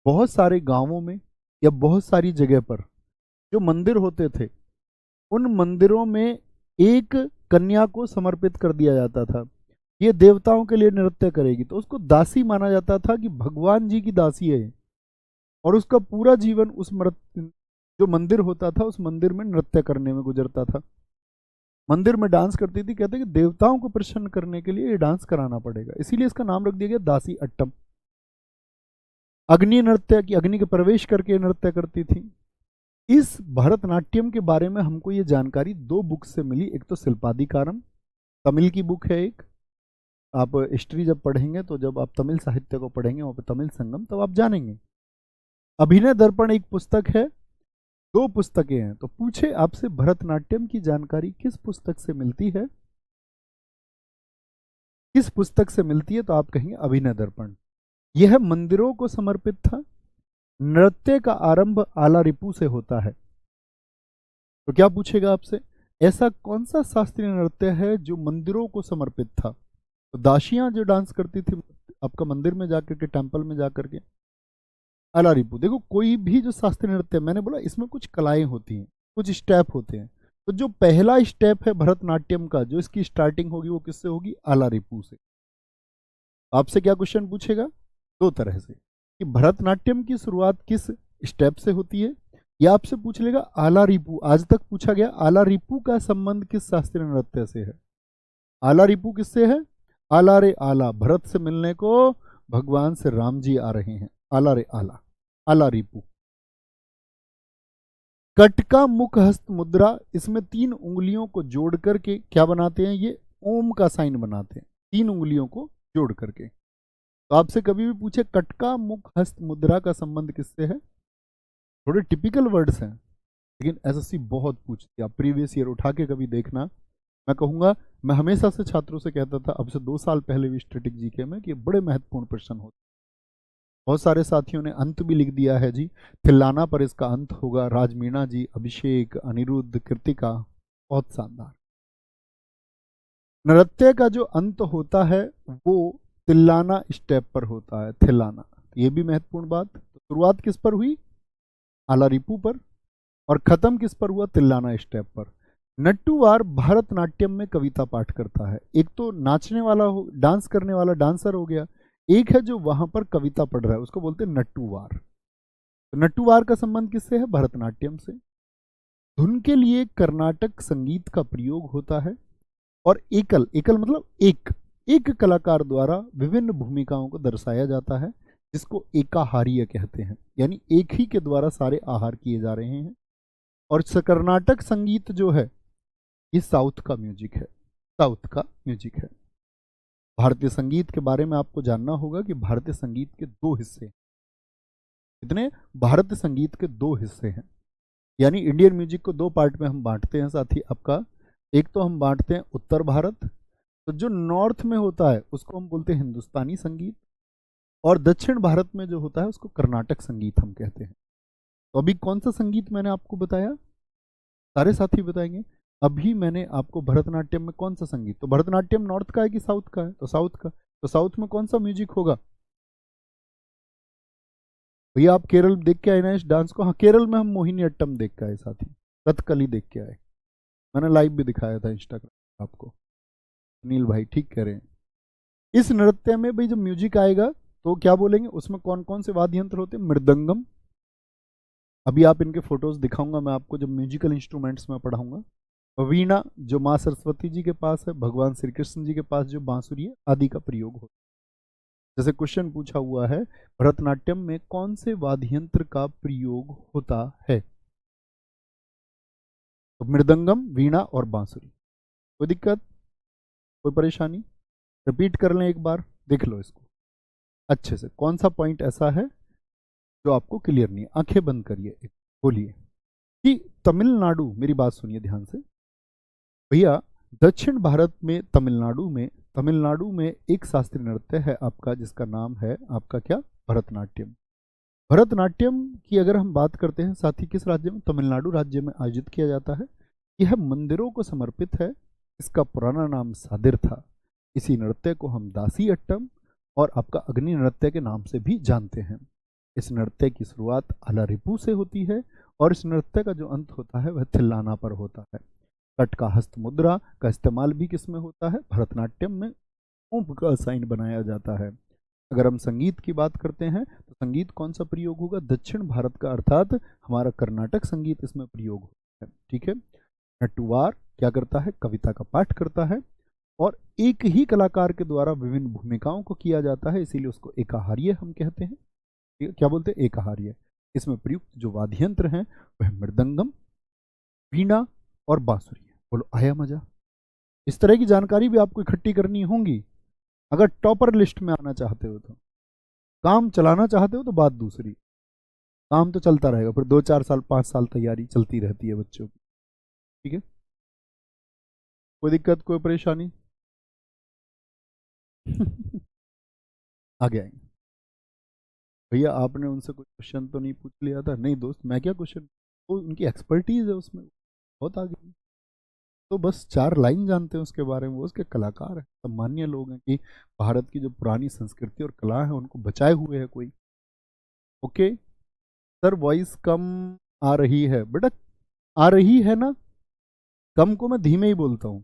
बहुत सारे गांवों में या बहुत सारी जगह पर जो मंदिर होते थे, उन मंदिरों में एक कन्या को समर्पित कर दिया जाता था, ये देवताओं के लिए नृत्य करेगी, तो उसको दासी माना जाता था कि भगवान जी की दासी है, और उसका पूरा जीवन उस जो मंदिर होता था उस मंदिर में नृत्य करने में गुजरता था। मंदिर में डांस करती थी, कहते कि देवताओं को प्रसन्न करने के लिए ये डांस कराना पड़ेगा, इसीलिए इसका नाम रख दिया गया दासी अट्टम। अग्नि नृत्य की, अग्नि के प्रवेश करके नृत्य करती थी। इस भरतनाट्यम के बारे में हमको ये जानकारी दो बुक से मिली, एक तो शिल्पाधिकारम, तमिल की बुक है एक, आप हिस्ट्री जब पढ़ेंगे तो जब आप तमिल साहित्य को पढ़ेंगे वहाँ पे तमिल संगम, तब आप जानेंगे। अभिनय दर्पण एक पुस्तक है, दो पुस्तकें हैं। तो पूछे आपसे भरतनाट्यम की जानकारी किस पुस्तक से मिलती है, किस पुस्तक से मिलती है, तो आप कहेंगे अभिनय दर्पण। यह मंदिरों को समर्पित था, नृत्य का आरंभ आला रिपु से होता है। तो क्या पूछेगा आपसे, ऐसा कौन सा शास्त्रीय नृत्य है जो मंदिरों को समर्पित था, तो दासियां जो डांस करती थी आपका मंदिर में जाकर के, टेंपल में जाकर के, आला रिपु। देखो कोई भी जो शास्त्रीय नृत्य, मैंने बोला इसमें कुछ कलाएं होती हैं, कुछ स्टेप होते हैं, तो जो पहला स्टेप है भरतनाट्यम का, जो इसकी स्टार्टिंग होगी वो किससे होगी, आला रिपु से। आपसे क्या क्वेश्चन पूछेगा, दो तरह से, कि भरतनाट्यम की शुरुआत किस स्टेप से होती है, या आपसे पूछ लेगा आला रिपु, आज तक पूछा गया आला रिपु का संबंध किस शास्त्रीय नृत्य से है। आला रिपु किससे है, आला रे आला, भरत से मिलने को भगवान से राम जी आ रहे हैं, आला रे आला, आला रिपु। कटका मुख हस्त मुद्रा, इसमें तीन उंगलियों को जोड़ करके क्या बनाते हैं, ये ओम का साइन बनाते हैं, तीन उंगलियों को जोड़ करके। तो आपसे कभी भी पूछे कटका मुख हस्त मुद्रा का संबंध किससे है, थोड़े टिपिकल वर्ड्स हैं, लेकिन एसएससी बहुत पूछती है, आप प्रीवियस ईयर उठा के कभी देखना। मैं कहूँगा, मैं हमेशा से छात्रों से कहता था, अब से 2 साल पहले भी स्टैटिक जीके में, कि बड़े महत्वपूर्ण प्रश्न होते। बहुत सारे साथियों ने अंत भी लिख दिया है जी, थिल्लाना पर इसका अंत होगा, राजमीना जी, अभिषेक, अनिरुद्ध, कृतिका, बहुत शानदार। नृत्य का जो अंत होता है वो तिल्लाना स्टेप पर होता है, थिल्लाना, ये भी महत्वपूर्ण बात। तो शुरुआत किस पर हुई, आला रिपु पर, और खत्म किस पर हुआ, तिल्लाना स्टेप पर। नट्टूवार भरतनाट्यम में कविता पाठ करता है, एक तो नाचने वाला हो, डांस करने वाला डांसर हो गया, एक है जो वहां पर कविता पढ़ रहा है, उसको बोलते हैं नट्टूवार। तो नट्टूवार का संबंध किससे है, भरतनाट्यम से। धुन के लिए कर्नाटक संगीत का प्रयोग होता है, और एकल, एकल मतलब एक, एक कलाकार द्वारा विभिन्न भूमिकाओं को दर्शाया जाता है। जिसको एकाहारीय कहते हैं, यानी एक ही के द्वारा सारे आहार किए जा रहे हैं। और कर्नाटक संगीत जो है ये साउथ का म्यूजिक है, साउथ का म्यूजिक है। भारतीय संगीत के बारे में आपको जानना होगा कि भारतीय संगीत के दो हिस्से हैं। कितने? भारतीय संगीत के दो हिस्से हैं, यानी इंडियन म्यूजिक को दो पार्ट में हम बांटते हैं साथी आपका। एक तो हम बांटते हैं उत्तर भारत, तो जो नॉर्थ में होता है उसको हम बोलते हैं हिंदुस्तानी संगीत, और दक्षिण भारत में जो होता है उसको कर्नाटक संगीत हम कहते हैं। तो अभी कौन सा संगीत मैंने आपको बताया? सारे साथी बताएंगे। अभी मैंने आपको भरतनाट्यम में कौन सा संगीत, तो भरतनाट्यम नॉर्थ का है कि साउथ का है? तो साउथ का। तो साउथ में कौन सा म्यूजिक होगा भैया? आप केरल देख के आए ना इस डांस को? हाँ, केरल में हम मोहिनी अट्टम देख के आए साथी, कथकली देख के आए, मैंने लाइव भी दिखाया था इंस्टाग्राम आपको। सुनील भाई ठीक कह रहे हैं। इस नृत्य में भाई जब म्यूजिक आएगा तो क्या बोलेंगे, उसमें कौन कौन से वाद्य यंत्र होते हैं? मृदंगम, अभी आप इनके फोटोज दिखाऊंगा मैं आपको जब म्यूजिकल इंस्ट्रूमेंट्स में पढ़ाऊंगा। वीणा जो माँ सरस्वती जी के पास है, भगवान श्री कृष्ण जी के पास जो बांसुरी है आदि का प्रयोग होता है। जैसे क्वेश्चन पूछा हुआ है भरतनाट्यम में कौन से वाद्य यंत्र का प्रयोग होता है, तो मृदंगम, वीणा और बांसुरी। कोई दिक्कत, कोई परेशानी? रिपीट कर लें एक बार, देख लो इसको अच्छे से, कौन सा पॉइंट ऐसा है जो आपको क्लियर नहीं है। आंखें बंद करिए, बोलिए कि तमिलनाडु, मेरी बात सुनिए ध्यान से भैया, दक्षिण भारत में तमिलनाडु में एक शास्त्रीय नृत्य है आपका जिसका नाम है आपका क्या? भरतनाट्यम। भरतनाट्यम की अगर हम बात करते हैं साथी किस राज्य में? तमिलनाडु राज्य में आयोजित किया जाता है। यह मंदिरों को समर्पित है। इसका पुराना नाम सादिर था। इसी नृत्य को हम दासी अट्टम और आपका अग्नि नृत्य के नाम से भी जानते हैं। इस नृत्य की शुरुआत आलारिपू से होती है और इस नृत्य का जो अंत होता है वह थिल्लाना पर होता है। कट का हस्त मुद्रा का इस्तेमाल भी किसमें होता है? भरतनाट्यम में ऊंट का साइन बनाया जाता है। अगर हम संगीत की बात करते हैं तो संगीत कौन सा प्रयोग होगा? दक्षिण भारत का, अर्थात हमारा कर्नाटक संगीत इसमें प्रयोग होता है। ठीक है। नटुवार क्या करता है? कविता का पाठ करता है और एक ही कलाकार के द्वारा विभिन्न भूमिकाओं को किया जाता है, इसीलिए उसको एकाहार्य हम कहते हैं। क्या बोलते हैं? एकाहार्य। इसमें प्रयुक्त जो वाद्य यंत्र हैं वह मृदंगम, वीणा और बांसुरी है। बोलो आया मजा? इस तरह की जानकारी भी आपको इकट्ठी करनी होंगी अगर टॉपर लिस्ट में आना चाहते हो। तो काम चलाना चाहते हो तो बात दूसरी, काम तो चलता रहेगा, फिर 2-4 साल 5 साल तैयारी चलती रहती है बच्चों की। ठीक है, कोई दिक्कत, कोई परेशानी? आगे आएंगे भैया। आपने उनसे कोई क्वेश्चन तो नहीं पूछ लिया था? नहीं दोस्त, मैं क्या क्वेश्चन, वो उनकी एक्सपर्टीज है उसमें, बहुत आगे। तो बस 4 लाइन जानते हैं उसके बारे में, वो उसके कलाकार हैं, सम्मान्य लोग हैं कि भारत की जो पुरानी संस्कृति और कला है उनको बचाए हुए है कोई। ओके सर, वॉइस कम आ रही है बेटा, आ रही है ना? कम को मैं धीमे ही बोलता हूँ,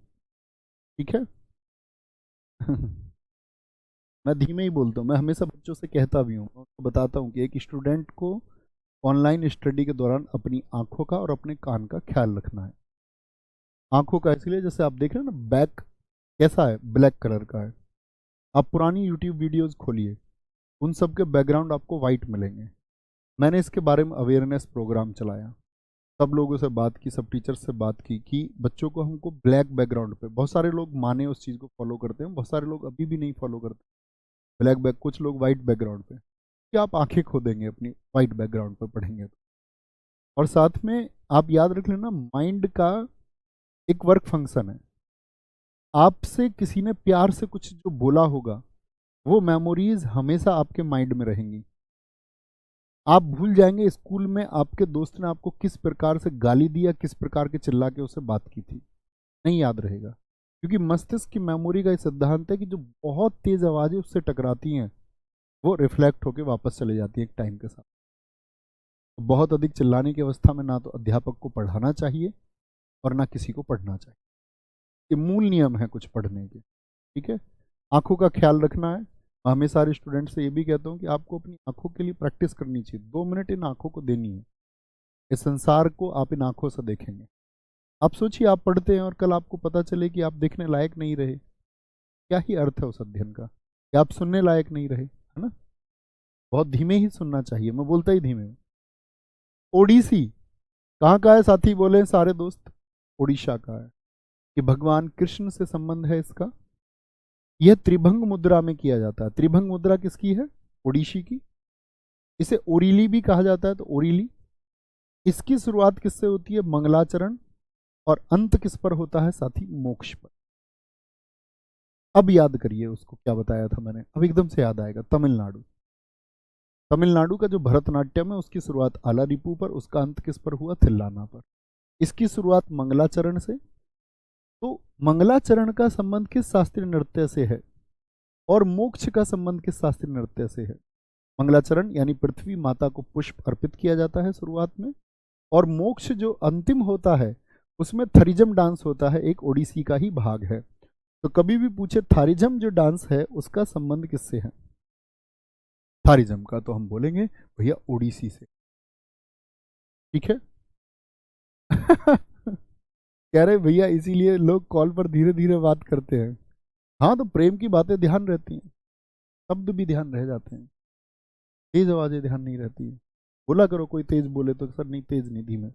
ठीक है। मैं धीमे ही बोलता हूँ, मैं हमेशा बच्चों से कहता भी हूँ, उनको बताता हूँ कि एक स्टूडेंट को ऑनलाइन स्टडी के दौरान अपनी आंखों का और अपने कान का ख्याल रखना है। आंखों का इसलिए, जैसे आप देख रहे हैं ना, बैक कैसा है? ब्लैक कलर का है। आप पुरानी यूट्यूब वीडियोस खोलिए, उन सब के बैकग्राउंड आपको वाइट मिलेंगे। मैंने इसके बारे में अवेयरनेस प्रोग्राम चलाया, सब लोगों से बात की, सब टीचर्स से बात की कि बच्चों को हमको ब्लैक बैकग्राउंड पे, बहुत सारे लोग माने उस चीज़ को फॉलो करते हैं, बहुत सारे लोग अभी भी नहीं फॉलो करते ब्लैक बैक, कुछ लोग वाइट बैकग्राउंड पे। क्या आप आंखें खो देंगे अपनी वाइट बैकग्राउंड पे पढ़ेंगे तो। और साथ में आप याद रख लेना, माइंड का एक वर्क फंक्शन है। आपसे किसी ने प्यार से कुछ जो बोला होगा वो मेमोरीज हमेशा आपके माइंड में रहेंगी। आप भूल जाएंगे स्कूल में आपके दोस्त ने आपको किस प्रकार से गाली दिया, किस प्रकार के चिल्ला के उससे बात की थी, नहीं याद रहेगा। क्योंकि मस्तिष्क की मेमोरी का ये सिद्धांत है कि जो बहुत तेज आवाजें उससे टकराती हैं वो रिफ्लेक्ट होकर वापस चले जाती है एक टाइम के साथ। तो बहुत अधिक चिल्लाने की अवस्था में ना तो अध्यापक को पढ़ाना चाहिए और ना किसी को पढ़ना चाहिए। ये मूल नियम है कुछ पढ़ने के, ठीक है। आंखों का ख्याल रखना है। हमें सारे स्टूडेंट से ये भी कहता हूँ कि आपको अपनी आंखों के लिए प्रैक्टिस करनी चाहिए, 2 मिनट इन आंखों को देनी है। इस संसार को आप इन आंखों से देखेंगे। आप सोचिए, आप पढ़ते हैं और कल आपको पता चले कि आप देखने लायक नहीं रहे, क्या ही अर्थ है उस अध्ययन का? कि आप सुनने लायक नहीं रहे, है ना। बहुत धीमे ही सुनना चाहिए, मैं बोलता ही धीमे हूं। ओडिसी कहाँ का है साथी, बोले सारे दोस्त। उड़ीसा का है। कि भगवान कृष्ण से संबंध है इसका। यह त्रिभंग मुद्रा में किया जाता है। त्रिभंग मुद्रा किसकी है? ओडिसी की। इसे ओरिली भी कहा जाता है, तो ओरिली। इसकी शुरुआत किससे होती है? मंगलाचरण। और अंत किस पर होता है साथी? मोक्ष पर। अब याद करिए उसको क्या बताया था मैंने, अब एकदम से याद आएगा। तमिलनाडु। तमिलनाडु का जो भरतनाट्यम है उसकी शुरुआत आलारिपू पर, उसका अंत किस पर हुआ? थिल्लाना पर। इसकी शुरुआत मंगलाचरण से। तो मंगलाचरण का संबंध किस शास्त्रीय नृत्य से है? और मोक्ष का संबंध किस शास्त्रीय नृत्य से है? मंगलाचरण यानी पृथ्वी माता को पुष्प अर्पित किया जाता है शुरुआत में, और मोक्ष जो अंतिम होता है उसमें थरिजम डांस होता है, एक ओडिसी का ही भाग है। तो कभी भी पूछे थारिजम जो डांस है उसका संबंध किससे है? थारिजम का तो हम बोलेंगे भैया ओडिसी से। ठीक है। कह रहे भैया इसीलिए लोग कॉल पर धीरे धीरे बात करते हैं। हाँ, तो प्रेम की बातें ध्यान रहती हैं, शब्द भी ध्यान रह जाते हैं, तेज आवाजें ध्यान नहीं रहती है। बोला करो, कोई तेज बोले तो सर नहीं, तेज नहीं, धीमे।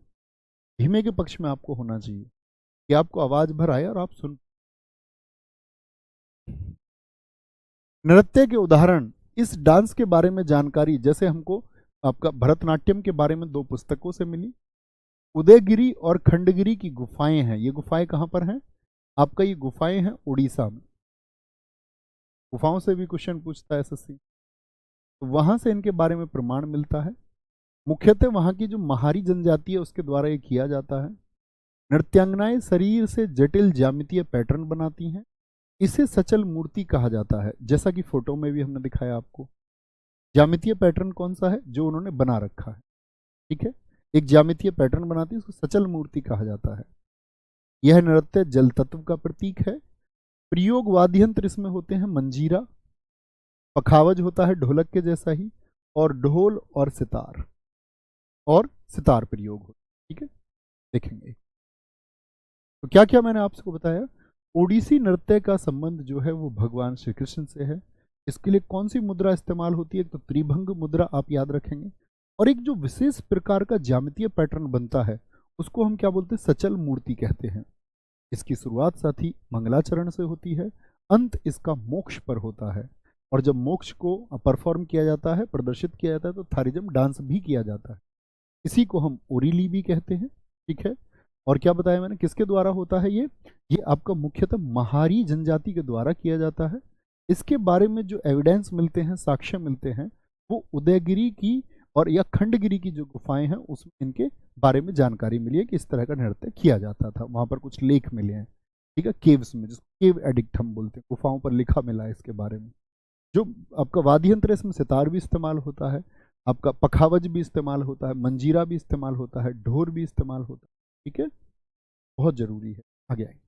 धीमे के पक्ष में आपको होना चाहिए कि आपको आवाज भर आए और आप सुन। नृत्य के उदाहरण, इस डांस के बारे में जानकारी जैसे हमको आपका भरतनाट्यम के बारे में 2 पुस्तकों से मिली। उदयगिरी और खंडगिरी की गुफाएं हैं। ये गुफाएं कहाँ पर हैं? आपका ये गुफाएं हैं उड़ीसा में। गुफाओं से भी क्वेश्चन पूछता है एसएससी, तो वहां से इनके बारे में प्रमाण मिलता है। मुख्यतः वहां की जो महारी जनजाति है उसके द्वारा ये किया जाता है। नृत्यांगनाएं शरीर से जटिल ज्यामितीय पैटर्न बनाती हैं। इसे सचल मूर्ति कहा जाता है, जैसा कि फोटो में भी हमने दिखाया आपको। ज्यामितीय पैटर्न कौन सा है? जो उन्होंने बना रखा है। ठीक है, एक ज्यामितीय पैटर्न बनाती है, उसको सचल मूर्ति कहा जाता है। यह नृत्य जल तत्व का प्रतीक है। प्रयोग वाद्य यंत्र इसमें होते हैं मंजीरा, पखावज होता है ढोलक के जैसा ही, और ढोल और सितार प्रयोग होता है। ठीक है, देखेंगे तो क्या क्या मैंने आपको बताया। ओडिसी नृत्य का संबंध जो है वो भगवान श्री कृष्ण से है। इसके लिए कौन सी मुद्रा इस्तेमाल होती है? तो त्रिभंग मुद्रा आप याद रखेंगे। और एक जो विशेष प्रकार का ज्यामितीय पैटर्न बनता है उसको हम क्या बोलते हैं? सचल मूर्ति कहते हैं। इसकी शुरुआत साथ ही मंगलाचरण से होती है, अंत इसका मोक्ष पर होता है। और जब मोक्ष को परफॉर्म किया जाता है, प्रदर्शित किया जाता है, तो थारिजम डांस भी किया जाता है। इसी को हम ओरिली भी कहते हैं। ठीक है, और क्या बताया मैंने, किसके द्वारा होता है ये आपका मुख्यतः महारी जनजाति के द्वारा किया जाता है। इसके बारे में जो एविडेंस मिलते हैं, साक्ष्य मिलते हैं, वो उदयगिरी की और या खंडगिरी की जो गुफाएं हैं उसमें इनके बारे में जानकारी मिली है कि इस तरह का नृत्य किया जाता था। वहां पर कुछ लेख मिले हैं। ठीक है, केव्स में, जिसको केव एडिक्ट हम बोलते हैं, गुफाओं पर लिखा मिला है इसके बारे में। जो आपका वाद्य यंत्र है इसमें सितार भी इस्तेमाल होता है, आपका पखावज भी इस्तेमाल होता है, मंजीरा भी इस्तेमाल होता है, ढोर भी इस्तेमाल होता है। ठीक है, बहुत जरूरी है। आगे आइए,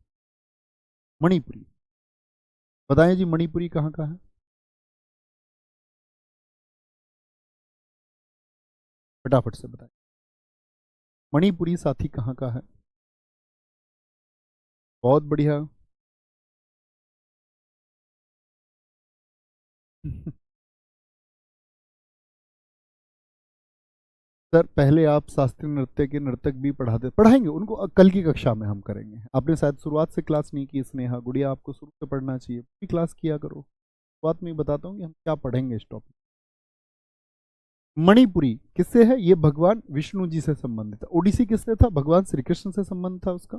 मणिपुरी बताएं जी, मणिपुरी कहाँ का है? फटाफट से बताएं, मणिपुरी साथी कहाँ का है? बहुत बढ़िया। सर पहले आप शास्त्रीय नृत्य के नर्तक भी पढ़ाएंगे उनको, कल की कक्षा में हम करेंगे। आपने शायद शुरुआत से क्लास नहीं की, स्नेहा गुड़िया, आपको शुरू से पढ़ना चाहिए, पूरी क्लास किया करो। शुरुआत में ही बताता हूँ कि हम क्या पढ़ेंगे इस टॉपिक। मणिपुरी किससे है? ये भगवान विष्णु जी से संबंधित है। ओडिसी किससे था? भगवान श्री कृष्ण से संबंध था उसका।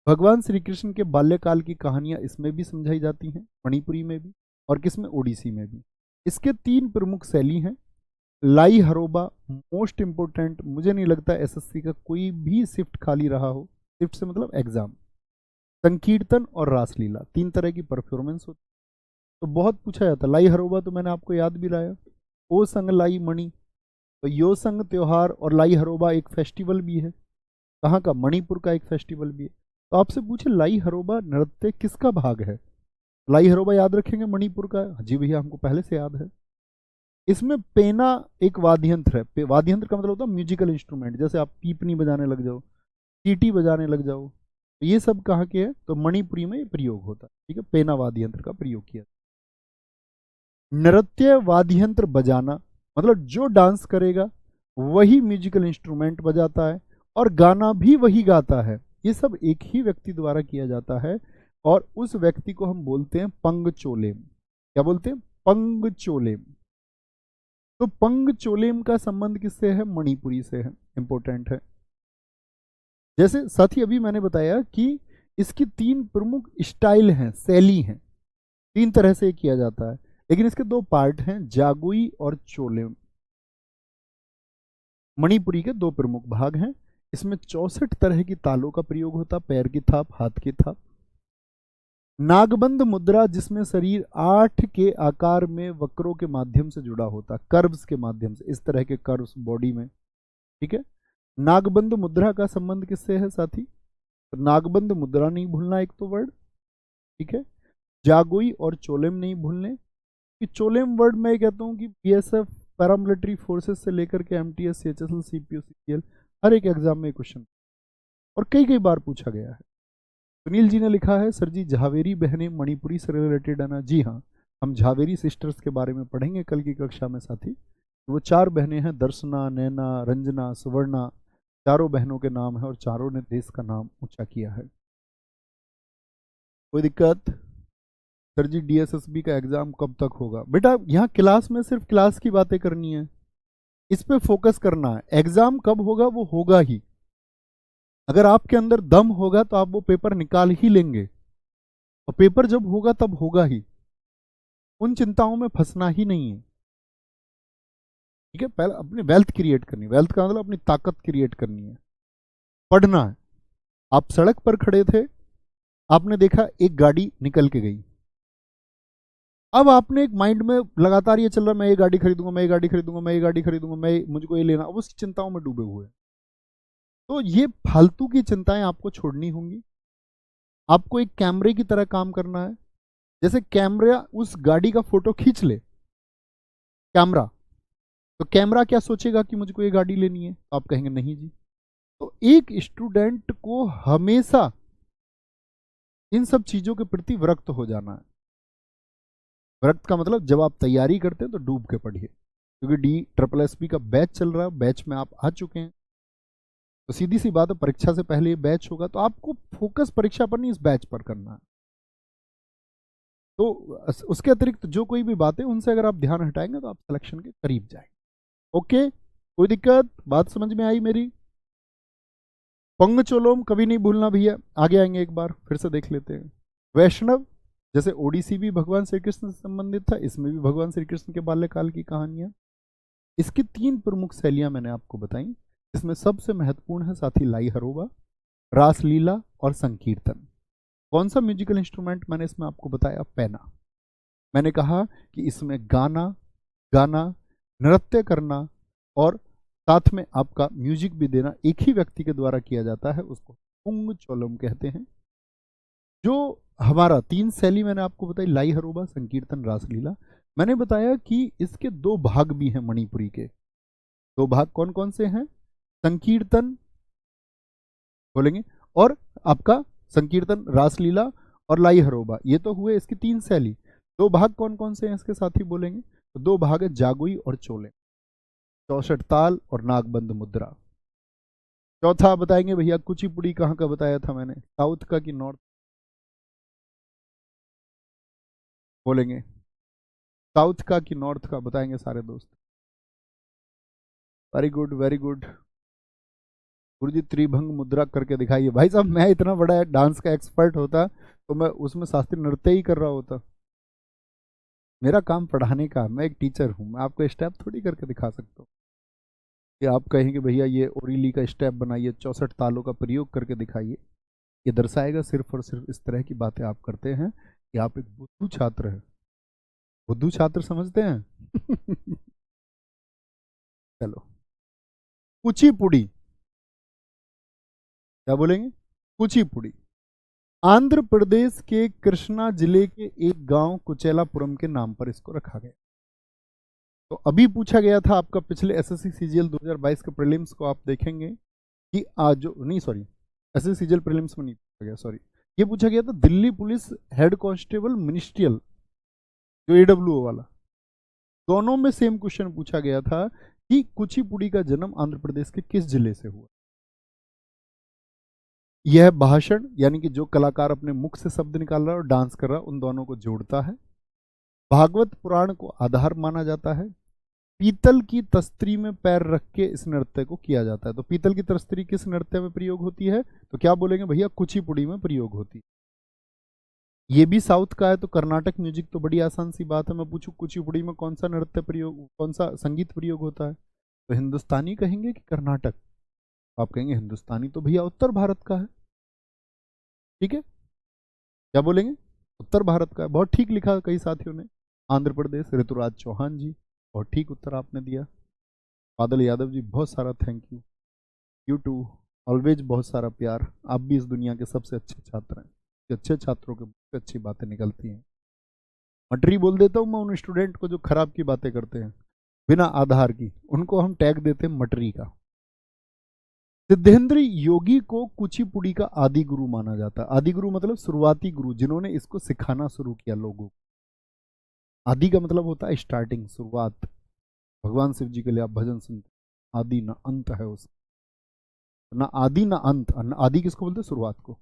भगवान श्री कृष्ण के बाल्यकाल की कहानियां इसमें भी समझाई जाती हैं, मणिपुरी में भी, और किसमें? ओडिसी में भी। इसके 3 प्रमुख शैली हैं। लाई हरोबा मोस्ट इंपोर्टेंट, मुझे नहीं लगता एसएससी का कोई भी शिफ्ट खाली रहा हो। शिफ्ट से मतलब एग्जाम। संकीर्तन और रासलीला, 3 तरह की परफॉर्मेंस होती है। तो बहुत पूछा जाता है। लाई हरोबा तो मैंने आपको याद भी लाया, ओ संग लाई मणि। तो यो संग त्योहार और लाई हरोबा एक फेस्टिवल भी है। कहाँ का? मणिपुर का एक फेस्टिवल भी है। तो आपसे पूछे लाई हरोबा नृत्य किसका भाग है? लाई हरोबा याद रखेंगे मणिपुर का। जी भैया, हमको पहले से याद है। इसमें पेना एक वाद्य यंत्र है। वाद्य यंत्र का मतलब होता है म्यूजिकल इंस्ट्रूमेंट, जैसे आप पीपनी बजाने लग जाओ, सीटी बजाने लग जाओ, तो ये सब कहाँ के हैं? तो मणिपुरी में प्रयोग होता है। ठीक है, पेना वाद्य यंत्र का प्रयोग किया। नृत्य वाद्य यंत्र बजाना मतलब जो डांस करेगा वही म्यूजिकल इंस्ट्रूमेंट बजाता है और गाना भी वही गाता है। ये सब एक ही व्यक्ति द्वारा किया जाता है और उस व्यक्ति को हम बोलते हैं पंगचोलेम। क्या बोलते हैं? पंगचोलेम। तो पंगचोलेम का संबंध किससे है? मणिपुरी से है। इंपॉर्टेंट है। जैसे साथ ही अभी मैंने बताया कि इसकी 3 प्रमुख स्टाइल हैं, शैली हैं, 3 तरह से किया जाता है, लेकिन इसके 2 पार्ट हैं, जागुई और चोलेम। मणिपुरी के 2 प्रमुख भाग हैं। इसमें 64 तरह की तालों का प्रयोग होता, पैर की थाप, हाथ की थाप। नागबंद मुद्रा, जिसमें शरीर 8 के आकार में वक्रों के माध्यम से जुड़ा होता, कर्व्स के माध्यम से, इस तरह के कर्व्स बॉडी में। ठीक है। नागबंद मुद्रा का संबंध किससे है साथी? तो नागबंद मुद्रा नहीं भूलना एक तो वर्ड। ठीक है। जागोई और चोलेम नहीं भूलने। कि चोलेम वर्ड मैं कहता हूँ कि बीएसएफ, पैरामिलिट्री फोर्सेस से लेकर के एमटीएस, सीएचएसएल, सीपीओ, सीजीएल, हर एक एग्जाम में क्वेश्चन और कई कई बार पूछा गया है। सुनील जी ने लिखा है, सर जी झावेरी बहनें मणिपुरी से रिलेटेड है ना? जी हाँ, हम झावेरी सिस्टर्स के बारे में पढ़ेंगे कल की कक्षा में साथी। वो 4 बहनें हैं, दर्शना, नैना, रंजना, सुवर्णा। चारों बहनों के नाम है और चारों ने देश का नाम ऊंचा किया है। कोई दिक्कत? सर जी डीएसएसबी का एग्जाम कब तक होगा? बेटा यहाँ क्लास में सिर्फ क्लास की बातें करनी है, इस पे फोकस करना है। एग्जाम कब होगा? वो होगा ही। अगर आपके अंदर दम होगा तो आप वो पेपर निकाल ही लेंगे, और पेपर जब होगा तब होगा ही। उन चिंताओं में फंसना ही नहीं है। ठीक है। पहले अपनी वेल्थ क्रिएट करनी, वेल्थ का मतलब अपनी ताकत क्रिएट करनी है, पढ़ना है। आप सड़क पर खड़े थे, आपने देखा एक गाड़ी निकल के गई, अब आपने एक माइंड में लगातार ये चल रहा, मैं ये गाड़ी खरीदूंगा, मैं ये गाड़ी खरीदूंगा, मैं ये गाड़ी खरीदूंगा, मैं मुझको ये लेना, अब उस चिंताओं में डूबे हुए। तो ये फालतू की चिंताएं आपको छोड़नी होंगी। आपको एक कैमरे की तरह काम करना है। जैसे कैमरा उस गाड़ी का फोटो खींच ले, कैमरा, तो कैमरा क्या सोचेगा कि मुझको ये गाड़ी लेनी है? तो आप कहेंगे नहीं जी। तो एक स्टूडेंट को हमेशा इन सब चीजों के प्रति विरक्त हो जाना है। विरक्त का मतलब जब आप तैयारी करते हैं तो डूब के पढ़िए, क्योंकि DSSB का बैच चल रहा है, बैच में आप आ चुके हैं, तो सीधी सी बात है, परीक्षा से पहले ये बैच होगा, तो आपको फोकस परीक्षा पर नहीं, इस बैच पर करना है। तो उसके अतिरिक्त जो कोई भी बातें, उनसे अगर आप ध्यान हटाएंगे तो आप सिलेक्शन के करीब जाएंगे। ओके, कोई दिक्कत? बात समझ में आई मेरी? पंगचोलोम कभी नहीं भूलना भैया, आगे आएंगे एक बार फिर से देख लेते हैं। वैष्णव, जैसे ओडिसी भी भगवान श्री कृष्ण से संबंधित था, इसमें भी भगवान श्री कृष्ण के बाल्यकाल की कहानियां। इसकी 3 प्रमुख शैलियां मैंने आपको बताई। इसमें सबसे महत्वपूर्ण है साथी लाई हरोबा, रासलीला और संकीर्तन। कौन सा म्यूजिकल इंस्ट्रूमेंट मैंने इसमें आपको बताया? पैना। मैंने कहा कि इसमें गाना गाना, नृत्य करना और साथ में आपका म्यूजिक भी देना एक ही व्यक्ति के द्वारा किया जाता है, उसको पुंगचोलम कहते हैं। जो हमारा 3 शैली मैंने आपको बताई, लाई हरोबा, संकीर्तन, रासलीला, मैंने बताया कि इसके 2 भाग भी हैं मणिपुरी के। 2 भाग कौन कौन से हैं? संकीर्तन बोलेंगे, और आपका संकीर्तन, रासलीला और लाई हरोबा, ये तो हुए इसकी 3 शैली। 2 भाग कौन कौन से हैं इसके साथ ही बोलेंगे? तो 2 भाग है, जागुई और चोले, 64 ताल और नागबंद मुद्रा। चौथा बताएंगे भैया, कुचिपुड़ी कहाँ का बताया था मैंने? साउथ का कि नॉर्थ? बोलेंगे साउथ का कि नॉर्थ का? बताएंगे सारे दोस्त। Very good, very good. Guruji त्रिभंग मुद्रा करके दिखाइए। भाई साहब, मैं इतना बड़ा डांस का एक्सपर्ट होता तो मैं उसमें शास्त्रीय नृत्य ही कर रहा होता। मेरा काम पढ़ाने का, मैं एक टीचर हूँ, मैं आपको स्टेप थोड़ी करके दिखा सकता हूँ कि आप कहेंगे भैया ये ओरिली का स्टेप बनाइए, 64 तालों का प्रयोग करके दिखाइए। ये दर्शाएगा सिर्फ और सिर्फ इस तरह की बातें आप करते हैं कि आप एक बुद्धू छात्र हैं। बुद्धू छात्र समझते हैं? चलो, कुचिपुड़ी, क्या बोलेंगे? कुचिपुड़ी आंध्र प्रदेश के कृष्णा जिले के एक गांव कुचेलापुरम के नाम पर इसको रखा गया। तो अभी पूछा गया था आपका, पिछले एसएससी सीजीएल 2022 के प्रीलिम्स को आप देखेंगे कि आज जो नहीं, सॉरी, एसएससी सीजीएल प्रीलिम्स में नहीं पूछा गया, सॉरी, ये पूछा गया था Delhi police head constable ministerial, जो एडब्ल्यूओ वाला, दोनों में सेम क्वेश्चन पूछा गया था कि कुचिपुड़ी का जन्म आंध्र प्रदेश के किस जिले से हुआ। यह भाषण यानी कि जो कलाकार अपने मुख से शब्द निकाल रहा है और डांस कर रहा है उन दोनों को जोड़ता है। भागवत पुराण को आधार माना जाता है। पीतल की तस्तरी में पैर रख के इस नृत्य को किया जाता है। तो पीतल की तस्तरी किस नृत्य में प्रयोग होती है? तो क्या बोलेंगे भैया? कुचिपुड़ी में प्रयोग होती है। ये भी साउथ का है तो कर्नाटक म्यूजिक तो बड़ी आसान सी बात है। मैं पूछूं कुचिपुड़ी में कौन सा नृत्य प्रयोग, कौन सा संगीत प्रयोग होता है? तो हिंदुस्तानी कहेंगे कि कर्नाटक? आप कहेंगे हिंदुस्तानी तो भैया उत्तर भारत का है। ठीक है, क्या बोलेंगे? उत्तर भारत का है। बहुत ठीक लिखा कई साथियों ने। आंध्र प्रदेश, ऋतुराज चौहान जी, बहुत ठीक उत्तर आपने दिया। बादल यादव जी बहुत सारा thank you. You too always बहुत सारा प्यार। आप भी इस दुनिया के सबसे अच्छे छात्र हैं। अच्छे छात्रों के बहुत अच्छी बातें निकलती हैं। मटरी बोल देता हूँ मैं उन स्टूडेंट को जो खराब की बातें करते हैं बिना आधार की, उनको हम टैग देते हैं मटरी का। सिद्धेंद्र योगी को कुचिपुड़ी का आदि गुरु माना जाता है। आदि गुरु मतलब शुरुआती गुरु, जिन्होंने इसको सिखाना शुरू किया लोगों को। आदि का मतलब होता है स्टार्टिंग, शुरुआत। भगवान शिव जी के लिए आप भजन सुनते, आदि ना अंत है उसका, ना आदि ना अंत। आदि किसको बोलते हैं? शुरुआत को।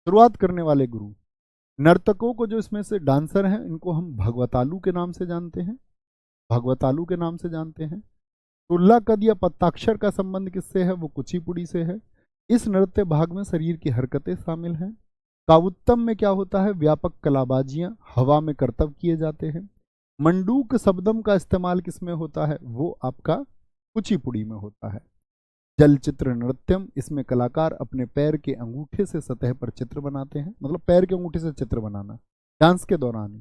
शुरुआत करने वाले गुरु। नर्तकों को जो इसमें से डांसर हैं इनको हम भगवतालू के नाम से जानते हैं। भगवतालू के नाम से जानते हैं। तुल्ला कद या पत्ताक्षर का संबंध किससे है? वो कुचिपुड़ी से है। इस नृत्य भाग में शरीर की हरकतें शामिल हैं। कावुत्तम में क्या होता है? व्यापक कलाबाजियां, हवा में करतब किए जाते हैं। मंडूक शब्दम का इस्तेमाल किसमें होता है? वो आपका कुचिपुड़ी में होता है। जलचित्र नृत्यम, इसमें कलाकार अपने पैर के अंगूठे से सतह पर चित्र बनाते हैं, मतलब पैर के अंगूठे से चित्र बनाना डांस के दौरान ही।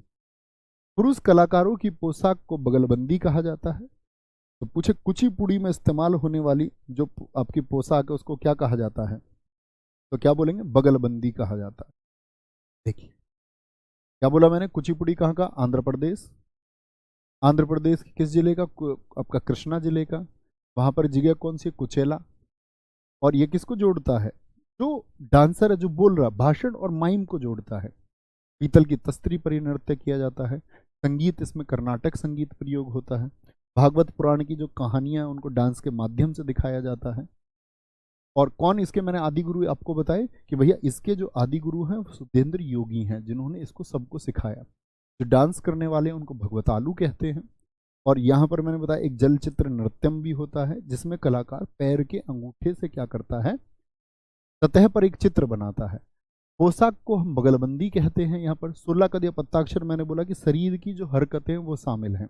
पुरुष कलाकारों की पोशाक को बगलबंदी कहा जाता है। तो पूछे कुचिपुड़ी में इस्तेमाल होने वाली जो आपकी पोशाक है उसको क्या कहा जाता है? तो क्या बोलेंगे? बगलबंदी कहा जाता है। देखिए क्या बोला मैंने? कुचिपुड़ी कहाँ का? आंध्र प्रदेश। आंध्र प्रदेश के किस जिले का? आपका कृष्णा जिले का। वहां पर जगह कौन सी? कुचेला। और ये किसको जोड़ता है? जो डांसर है, जो बोल रहा, भाषण और माइम को जोड़ता है। पीतल की तस्तरी पर यह नृत्य किया जाता है। संगीत, इसमें कर्नाटक संगीत प्रयोग होता है। भागवत पुराण की जो कहानियां उनको डांस के माध्यम से दिखाया जाता है। और कौन इसके मैंने आदि गुरु आपको बताए कि भैया इसके जो आदि गुरु हैं वो सिद्धेंद्र योगी हैं, जिन्होंने इसको सबको सिखाया। जो डांस करने वाले उनको भगवतालू कहते हैं। और यहाँ पर मैंने बताया एक जलचित्र नृत्यम भी होता है, जिसमें कलाकार पैर के अंगूठे से क्या करता है? सतह पर एक चित्र बनाता है। पोशाक को हम बगलबंदी कहते हैं। यहाँ पर 16 कद या पत्ताक्षर मैंने बोला कि शरीर की जो हरकतें हैं वो शामिल हैं।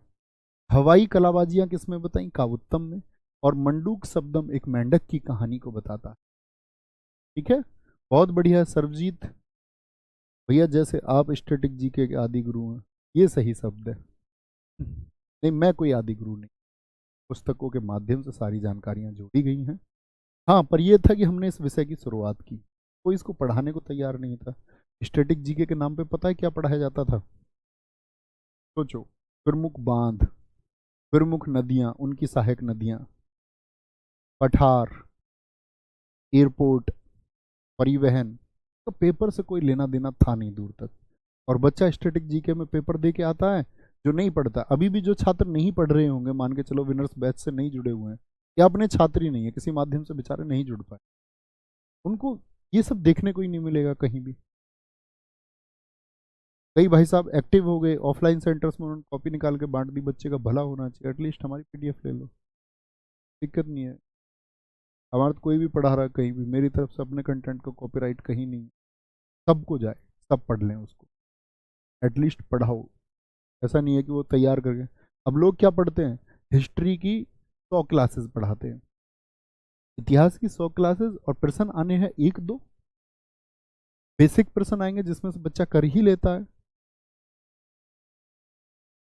हवाई कलाबाजियां किसमें बताई? कावुत्तम में। और मंडूक शब्दम एक मेंढक की कहानी को बताता है। ठीक है, बहुत बढ़िया सर्वजीत भैया, जैसे आप स्टैटिक जीके के आदि गुरु हैं, ये सही शब्द है। नहीं, मैं कोई आदि गुरु नहीं, पुस्तकों के माध्यम से सारी जानकारियां जोड़ी गई हैं। हाँ, पर यह था कि हमने इस विषय की शुरुआत की, कोई इसको पढ़ाने को तैयार नहीं था। स्टैटिक जीके के नाम पे पता है क्या पढ़ाया जाता था? सोचो, प्रमुख बांध, प्रमुख नदियां, उनकी सहायक नदियां, पठार, एयरपोर्ट, परिवहन। तो पेपर से कोई लेना देना था नहीं दूर तक। और बच्चा स्टैटिक जीके में पेपर दे के आता है, जो नहीं पढ़ता। अभी भी जो छात्र नहीं पढ़ रहे होंगे, मान के चलो विनर्स बैच से नहीं जुड़े हुए हैं या अपने छात्र ही नहीं है, किसी माध्यम से बेचारे नहीं जुड़ पाए, उनको ये सब देखने को ही नहीं मिलेगा कहीं भी। कई भाई साहब एक्टिव हो गए ऑफलाइन सेंटर्स में, उन्होंने कॉपी निकाल के बांट दी। बच्चे का भला होना चाहिए, एटलीस्ट हमारी पीडीएफ ले लो, दिक्कत नहीं है। हमारा तो कोई भी पढ़ा रहा है कहीं भी, मेरी तरफ से अपने कंटेंट का कॉपीराइट कहीं नहीं। सबको जाए, सब पढ़ लें उसको, एटलीस्ट पढ़ाओ। ऐसा नहीं है कि वो तैयार करके। अब लोग क्या पढ़ते हैं? हिस्ट्री की 100 क्लासेस पढ़ाते हैं, इतिहास की 100 क्लासेस, और प्रश्न आने हैं 1-2 बेसिक प्रश्न आएंगे जिसमें से बच्चा कर ही लेता है।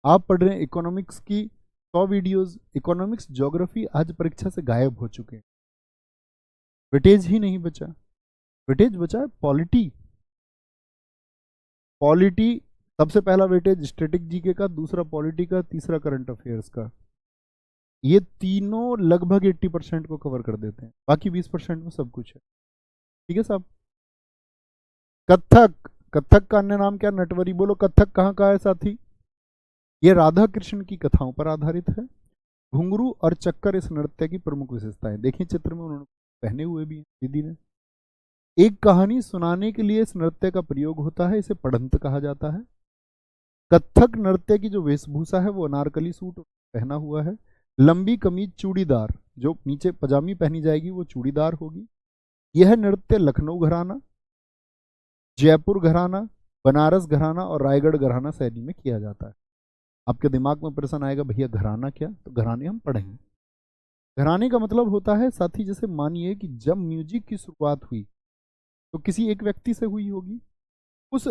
आप पढ़ रहे हैं इकोनॉमिक्स की 100 वीडियोस, इकोनॉमिक्स ज्योग्राफी आज परीक्षा से गायब हो चुके हैं। वेटेज ही नहीं बचा। वेटेज बचा है पॉलिटी। पॉलिटी सबसे पहला वेटेज स्टैटिक जीके का, दूसरा पॉलिटी का, तीसरा करंट अफेयर्स का। ये तीनों लगभग 80% को कवर कर देते हैं, बाकी 20% में सब कुछ है। ठीक है साहब। कथक, कथक का अन्य नाम क्या? नटवरी। बोलो कथक कहाँ का है साथी? ये राधा कृष्ण की कथाओं पर आधारित है। घुंघरू और चक्कर इस नृत्य की प्रमुख विशेषताएं। देखिए चित्र में उन्होंने पहने हुए भी हैं दीदी ने। एक कहानी सुनाने के लिए इस नृत्य का प्रयोग होता है, इसे पढ़ंत कहा जाता है। कथक नृत्य की जो वेशभूषा है वो अनारकली सूट पहना हुआ है। लंबी कमीज चूड़ीदार, जो नीचे पजामी पहनी जाएगी वो चूड़ीदार होगी। यह नृत्य लखनऊ घराना, जयपुर घराना, बनारस घराना और रायगढ़ घराना शैली में किया जाता है। आपके दिमाग में प्रश्न आएगा भैया घराना क्या, तो घराने हम पढ़ेंगे। घराने का मतलब होता है साथी, जैसे मानिए कि जब म्यूजिक की शुरुआत हुई तो किसी एक व्यक्ति से हुई होगी। उस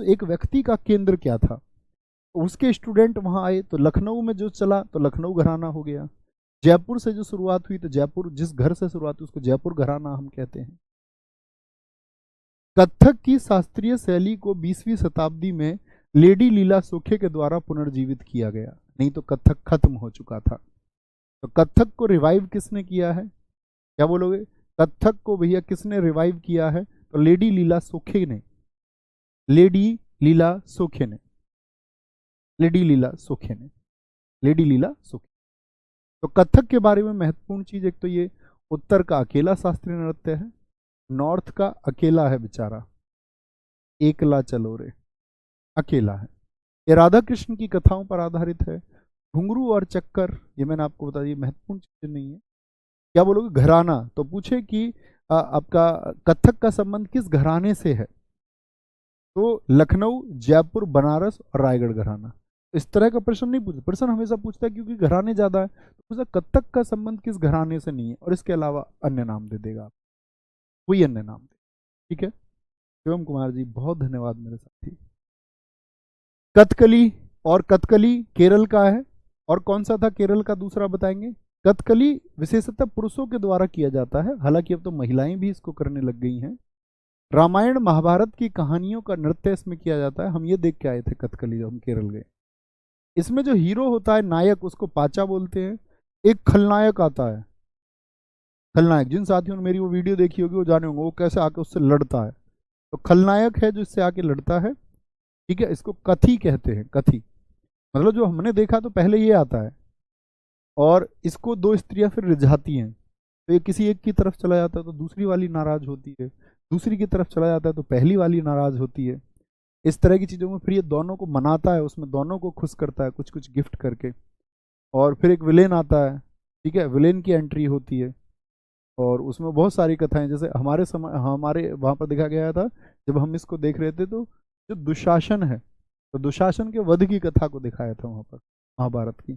एक व्यक्ति का केंद्र क्या था, तो उसके स्टूडेंट वहां आए तो लखनऊ में जो चला तो लखनऊ घराना हो गया। जयपुर से जो शुरुआत हुई तो जयपुर, जिस घर से शुरुआत हुई उसको जयपुर घराना हम कहते हैं। कथक की शास्त्रीय शैली को 20वीं शताब्दी में लेडी लीला सोखे के द्वारा पुनर्जीवित किया गया, नहीं तो कथक खत्म हो चुका था। तो कथक को रिवाइव किसने किया है, क्या बोलोगे? कथक को भैया किसने रिवाइव किया है? तो लेडी लीला सोखे ने, लेडी लीला सोखे ने, लेडी लीला सोखे ने, लेडी लीला सोखे। तो कथक के बारे में महत्वपूर्ण चीज, एक तो ये उत्तर का अकेला शास्त्रीय नृत्य है, नॉर्थ का अकेला है बेचारा, एकला चलो रे, अकेला है। ये राधा कृष्ण की कथाओं पर आधारित है। घुंघरू और चक्कर, ये मैंने आपको बता दिया, महत्वपूर्ण चीज नहीं है। क्या बोलोगे? घराना, तो पूछे कि आपका कथक का संबंध किस घराने से है, तो लखनऊ, जयपुर, बनारस और रायगढ़ घराना। इस तरह का प्रश्न नहीं पूछता, प्रश्न हमेशा पूछता है क्योंकि घराने ज्यादा है, तो पूछा कथक का संबंध किस घराने से नहीं है, और इसके अलावा अन्य नाम दे देगा, कोई अन्य नाम दे। ठीक है, शिवम कुमार जी बहुत धन्यवाद मेरे साथी। कथकली, और कथकली केरल का है, और कौन सा था केरल का दूसरा बताएंगे? कथकली विशेषतः पुरुषों के द्वारा किया जाता है, हालांकि अब तो महिलाएं भी इसको करने लग गई हैं। रामायण महाभारत की कहानियों का नृत्य इसमें किया जाता है। हम ये देख के आए थे कथकली जब हम केरल गए। इसमें जो हीरो होता है नायक, उसको पाचा बोलते हैं। एक खलनायक आता है, खलनायक, जिन साथियों ने मेरी वो वीडियो देखी होगी वो जाने होंगे वो कैसे आके उससे लड़ता है। तो खलनायक है जो इससे आके लड़ता है। ठीक है, इसको कथी कहते हैं, कथी मतलब जो हमने देखा तो पहले ये आता है, और इसको दो स्त्रियां फिर रिझाती हैं। तो ये किसी एक की तरफ चला जाता है तो दूसरी वाली नाराज होती है, दूसरी की तरफ चला जाता है तो पहली वाली नाराज होती है। इस तरह की चीज़ों में फिर ये दोनों को मनाता है, उसमें दोनों को खुश करता है कुछ कुछ गिफ्ट करके। और फिर एक विलेन आता है, ठीक है, विलेन की एंट्री होती है, और उसमें बहुत सारी कथाएं, जैसे हमारे समय हमारे वहाँ पर देखा गया था जब हम इसको देख रहे थे, तो जो दुशासन है, तो दुशासन के वध की कथा को दिखाया था वहाँ पर महाभारत की।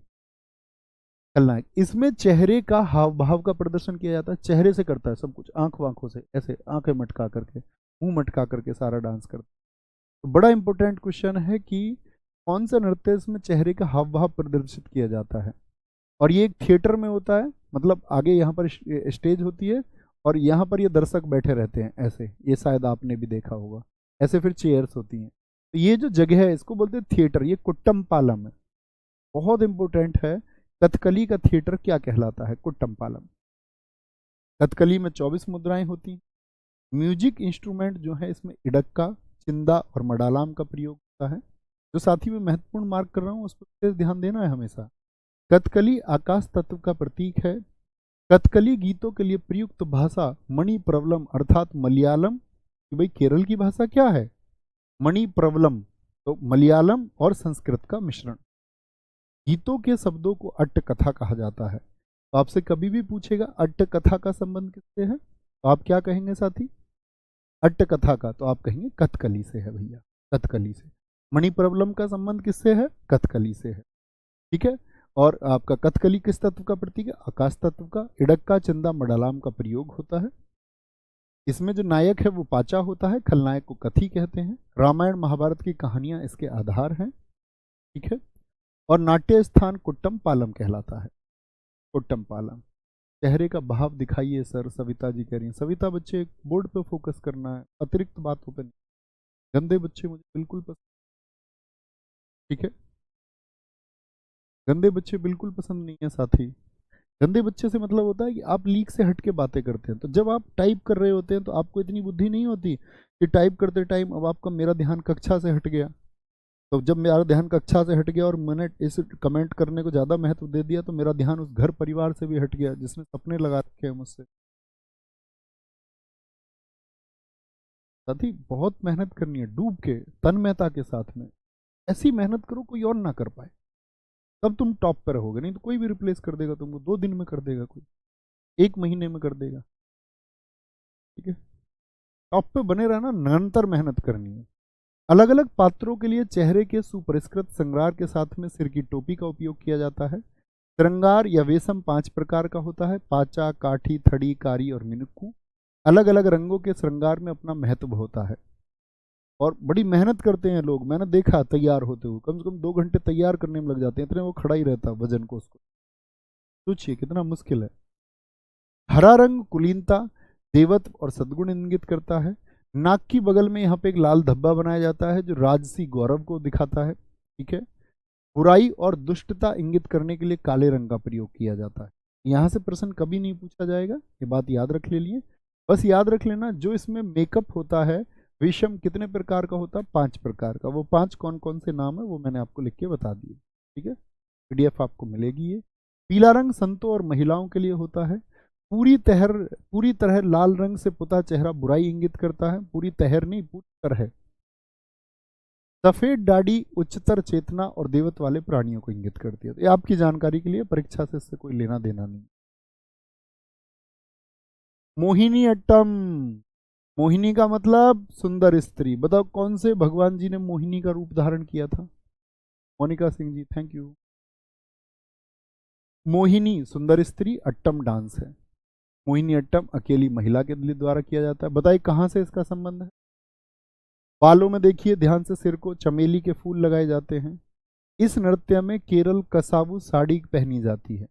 खलनायक, इसमें चेहरे का हाव भाव का प्रदर्शन किया जाता है, चेहरे से करता है सब कुछ, आंख वाँखों से, ऐसे आंखें मटका करके, मुंह मटका करके सारा डांस करता है। तो बड़ा इंपॉर्टेंट क्वेश्चन है कि कौन सा नृत्य इसमें चेहरे का हाव भाव प्रदर्शित किया जाता है। और ये एक थिएटर में होता है, मतलब आगे यहाँ पर स्टेज होती है और यहाँ पर ये दर्शक बैठे रहते हैं ऐसे, ये शायद आपने भी देखा होगा, ऐसे फिर चेयर्स होती हैं। तो ये जो जगह है इसको बोलते हैं थिएटर, ये कुट्टम पालम है, बहुत इंपॉर्टेंट है। कथकली का थिएटर क्या कहलाता है? कुट्टम पालम। कथकली में 24 मुद्राएं होती हैं। म्यूजिक इंस्ट्रूमेंट जो है इसमें इडक्का, चिंदा और मडालाम का प्रयोग होता है। जो साथी में महत्वपूर्ण मार्क कर रहा हूँ उस पर ध्यान देना है हमेशा। कथकली आकाश तत्व का प्रतीक है। कथकली गीतों के लिए प्रयुक्त भाषा मणि प्रवलम अर्थात मलयालम। कि भाई केरल की भाषा क्या है? मणि प्रवलम, तो मलयालम और संस्कृत का मिश्रण। गीतों के शब्दों को अट्ट कथा कहा जाता है। तो आपसे कभी भी पूछेगा अट्ट कथा का संबंध किससे है, तो आप क्या कहेंगे साथी? अट्ट कथा का, तो आप कहेंगे कथकली से है भैया, कथकली से। मणि प्रवलम का संबंध किससे है? कथकली से है। ठीक है, और आपका कथकली किस तत्व का प्रतीक है? आकाश तत्व का। इडक्का, चंदा, मडालाम का प्रयोग होता है। इसमें जो नायक है वो पाचा होता है, खलनायक को कथी कहते हैं। रामायण महाभारत की कहानियां इसके आधार हैं। ठीक है, और नाट्य स्थान कुट्टम पालम कहलाता है। कुट्टम पालम। चेहरे का भाव दिखाइए सर, सविता जी कह रही हैं। सविता बच्चे बोर्ड पे फोकस करना है, अतिरिक्त बातों पे नहीं। गंदे बच्चे मुझे बिल्कुल पसंद, ठीक है, गंदे बच्चे बिल्कुल पसंद नहीं है साथी। गंदे बच्चे से मतलब होता है कि आप लीक से हट के बातें करते हैं। तो जब आप टाइप कर रहे होते हैं तो आपको इतनी बुद्धि नहीं होती कि टाइप करते टाइम अब आपका मेरा ध्यान कक्षा से हट गया, तो जब मेरा ध्यान कक्षा से हट गया और मैंने इस कमेंट करने को ज़्यादा महत्व दे दिया तो मेरा ध्यान उस घर परिवार से भी हट गया जिसने सपने लगा रखे हैं मुझसे। साथी बहुत मेहनत करनी है, डूब के तन्मयता के साथ में ऐसी मेहनत करो कोई और ना कर पाए, तब तुम टॉप पे रहोगे। नहीं तो कोई भी रिप्लेस कर देगा तुमको, 2 दिन में कर देगा, कोई 1 महीने में कर देगा। ठीक है, टॉप पे बने रहना, निरंतर मेहनत करनी है। अलग अलग पात्रों के लिए चेहरे के सुपरिष्कृत श्रृंगार के साथ में सिर की टोपी का उपयोग किया जाता है। श्रृंगार या वेशम 5 प्रकार का होता है: पाचा, काठी, थड़ी, कारी और मिनुक्कू। अलग अलग रंगों के श्रृंगार में अपना महत्व होता है और बड़ी मेहनत करते हैं लोग। मैंने देखा तैयार होते हुए कम से कम 2 घंटे तैयार करने में लग जाते हैं, इतने वो खड़ा ही रहता है वजन को, उसको सोचिए कितना मुश्किल है। हरा रंग कुलीनता, देवत्व और सद्गुण इंगित करता है। नाक की बगल में यहाँ पे एक लाल धब्बा बनाया जाता है जो राजसी गौरव को दिखाता है। ठीक है, बुराई और दुष्टता इंगित करने के लिए काले रंग का प्रयोग किया जाता है। यहाँ से प्रश्न कभी नहीं पूछा जाएगा, ये बात याद रख ले लिए। बस याद रख लेना जो इसमें मेकअप होता है विषम कितने प्रकार का होता है? 5 प्रकार का। वो 5 कौन कौन से नाम है वो मैंने आपको लिख के बता दिए। ठीक है, पीडीएफ आपको मिलेगी ये। पीला रंग संतों और महिलाओं के लिए होता है। पूरी तरह लाल रंग से पुता चेहरा बुराई इंगित करता है। पूरी तरह नहीं, पूरी तरह। सफेद दाढ़ी उच्चतर चेतना और देवत्व वाले प्राणियों को इंगित करती है। तो ये आपकी जानकारी के लिए, परीक्षा से इससे कोई लेना देना नहीं। मोहिनी अट्टम, मोहिनी का मतलब सुंदर स्त्री। बताओ कौन से भगवान जी ने मोहिनी का रूप धारण किया था? Monika Singh ji, thank you. मोहिनी सुंदर स्त्री, अट्टम डांस है। मोहिनी अट्टम अकेली महिला के द्वारा किया जाता है। बताइए कहां से इसका संबंध है? बालों में देखिए ध्यान से, सिर को चमेली के फूल लगाए जाते हैं। इस नृत्य में केरल कसावू साड़ी पहनी जाती है।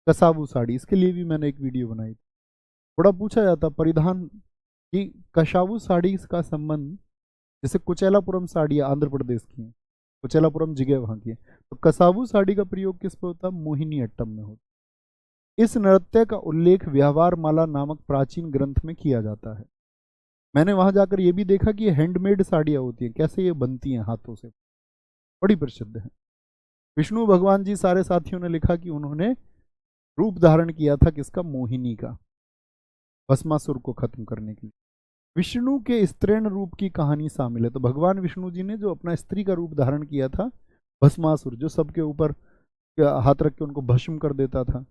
कसावू साड़ी, इसके लिए भी मैंने एक वीडियो बनाई। थोड़ा पूछा जाता परिधान कि कसावू साड़ी का संबंध, जैसे कुचेलापुरम साड़ी आंध्र प्रदेश की है, कुचेलापुरम जगह वहाँ की है, तो कसावू साड़ी का प्रयोग किस पे होता है? मोहिनी अट्टम में होता। इस नृत्य का उल्लेख व्यवहार माला नामक प्राचीन ग्रंथ में किया जाता है। मैंने वहां जाकर ये भी देखा कि ये हैंडमेड साड़ियाँ होती हैं, कैसे ये बनती हैं हाथों से, बड़ी प्रसिद्ध है। विष्णु भगवान जी सारे साथियों ने लिखा कि उन्होंने रूप धारण किया था किसका? मोहिनी का, भस्मासुर को खत्म करने के लिए। विष्णु के स्त्रीण रूप की कहानी शामिल है। तो भगवान विष्णु जी ने जो अपना स्त्री का रूप धारण किया था, भस्मासुर जो सबके ऊपर हाथ रख के उनको भस्म कर देता था,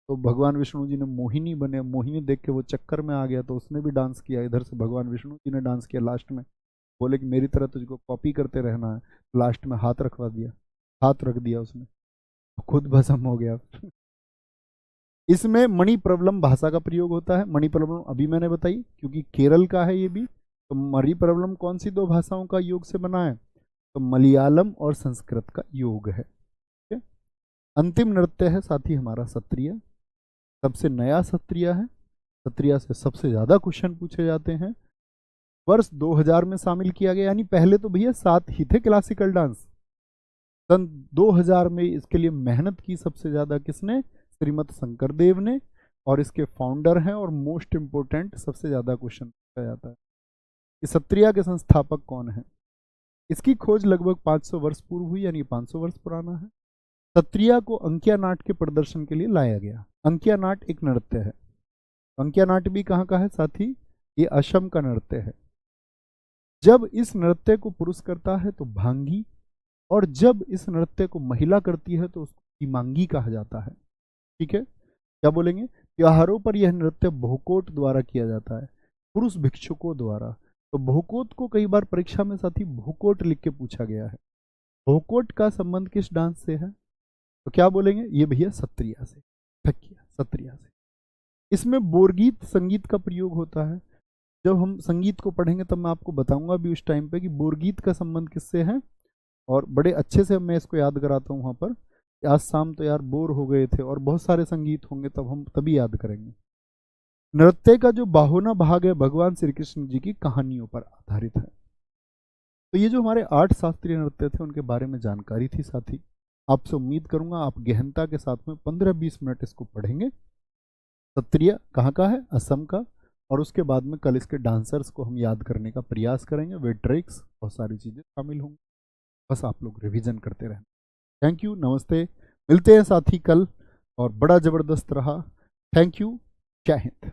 तो भगवान विष्णु जी ने मोहिनी बने। मोहिनी देख के वो चक्कर में आ गया तो उसने भी डांस किया। इधर से भगवान विष्णु जी ने डांस किया, लास्ट में बोले कि मेरी तरह तुझको कॉपी करते रहना है, लास्ट में हाथ रखवा दिया, हाथ रख दिया उसने, खुद भस्म हो गया। इसमें मणि प्रबलम भाषा का प्रयोग होता है। मणि प्रबलम अभी मैंने बताई क्योंकि केरल का है ये भी। तो मणि प्रबलम कौन सी 2 भाषाओं का योग से बना है? तो मलयालम और संस्कृत का योग है। ठीक है, अंतिम नृत्य है साथी हमारा सत्रिया। सबसे नया सत्रिया है। सत्रिया से सबसे ज्यादा क्वेश्चन पूछे जाते हैं। वर्ष 2000 में शामिल किया गया, यानी पहले तो भैया 7 ही थे क्लासिकल डांस। सन 2000 में इसके लिए मेहनत की सबसे ज्यादा किसने? श्रीमद शंकर देव ने, और इसके फाउंडर हैं। और मोस्ट इंपोर्टेंट सबसे ज्यादा क्वेश्चन पूछा जाता है कि सत्रिया के संस्थापक कौन है? इसकी खोज लगभग 500 वर्ष पूर्व हुई, यानी 500 वर्ष पुराना है। सत्रिया को अंकिया नाट के प्रदर्शन के लिए लाया गया। अंकिया नाट एक नृत्य है। अंकिया नाट भी कहाँ का है साथी? ये असम का नृत्य है। जब इस नृत्य को पुरुष करता है तो भांगी, और जब इस नृत्य को महिला करती है तो उसको सीमांगी कहा जाता है। ठीक है, क्या बोलेंगे? त्योहारों पर यह नृत्य भोकोट द्वारा किया जाता है, पुरुष भिक्षुकों द्वारा। तो भोकोट को कई बार परीक्षा में साथी भोकोट लिख के पूछा गया है। भोकोट का संबंध किस डांस से है? तो क्या बोलेंगे? ये भैया सत्रिया से। सत्रिया से। इसमें बोरगीत संगीत का प्रयोग होता है। जब हम संगीत को पढ़ेंगे तब मैं आपको बताऊंगा भी उस टाइम पे कि बोरगीत का संबंध किससे है, और बड़े अच्छे से मैं इसको याद कराता हूँ वहाँ पर। आज शाम तो यार बोर हो गए थे, और बहुत सारे संगीत होंगे तब हम तभी याद करेंगे। नृत्य का जो बाहुना भाग है भगवान श्री कृष्ण जी की कहानियों पर आधारित है। तो ये जो हमारे 8 शास्त्रीय नृत्य थे उनके बारे में जानकारी थी साथी। आपसे उम्मीद करूंगा आप गहनता के साथ में 15-20 मिनट इसको पढ़ेंगे। सत्रिया कहाँ का है? असम का। और उसके बाद में कल इसके डांसर्स को हम याद करने का प्रयास करेंगे। वे ट्रिक्स बहुत सारी चीज़ें शामिल होंगी। बस आप लोग रिवीजन करते रहना। थैंक यू, नमस्ते, मिलते हैं साथी कल, और बड़ा ज़बरदस्त रहा। थैंक यू, जय हिंद।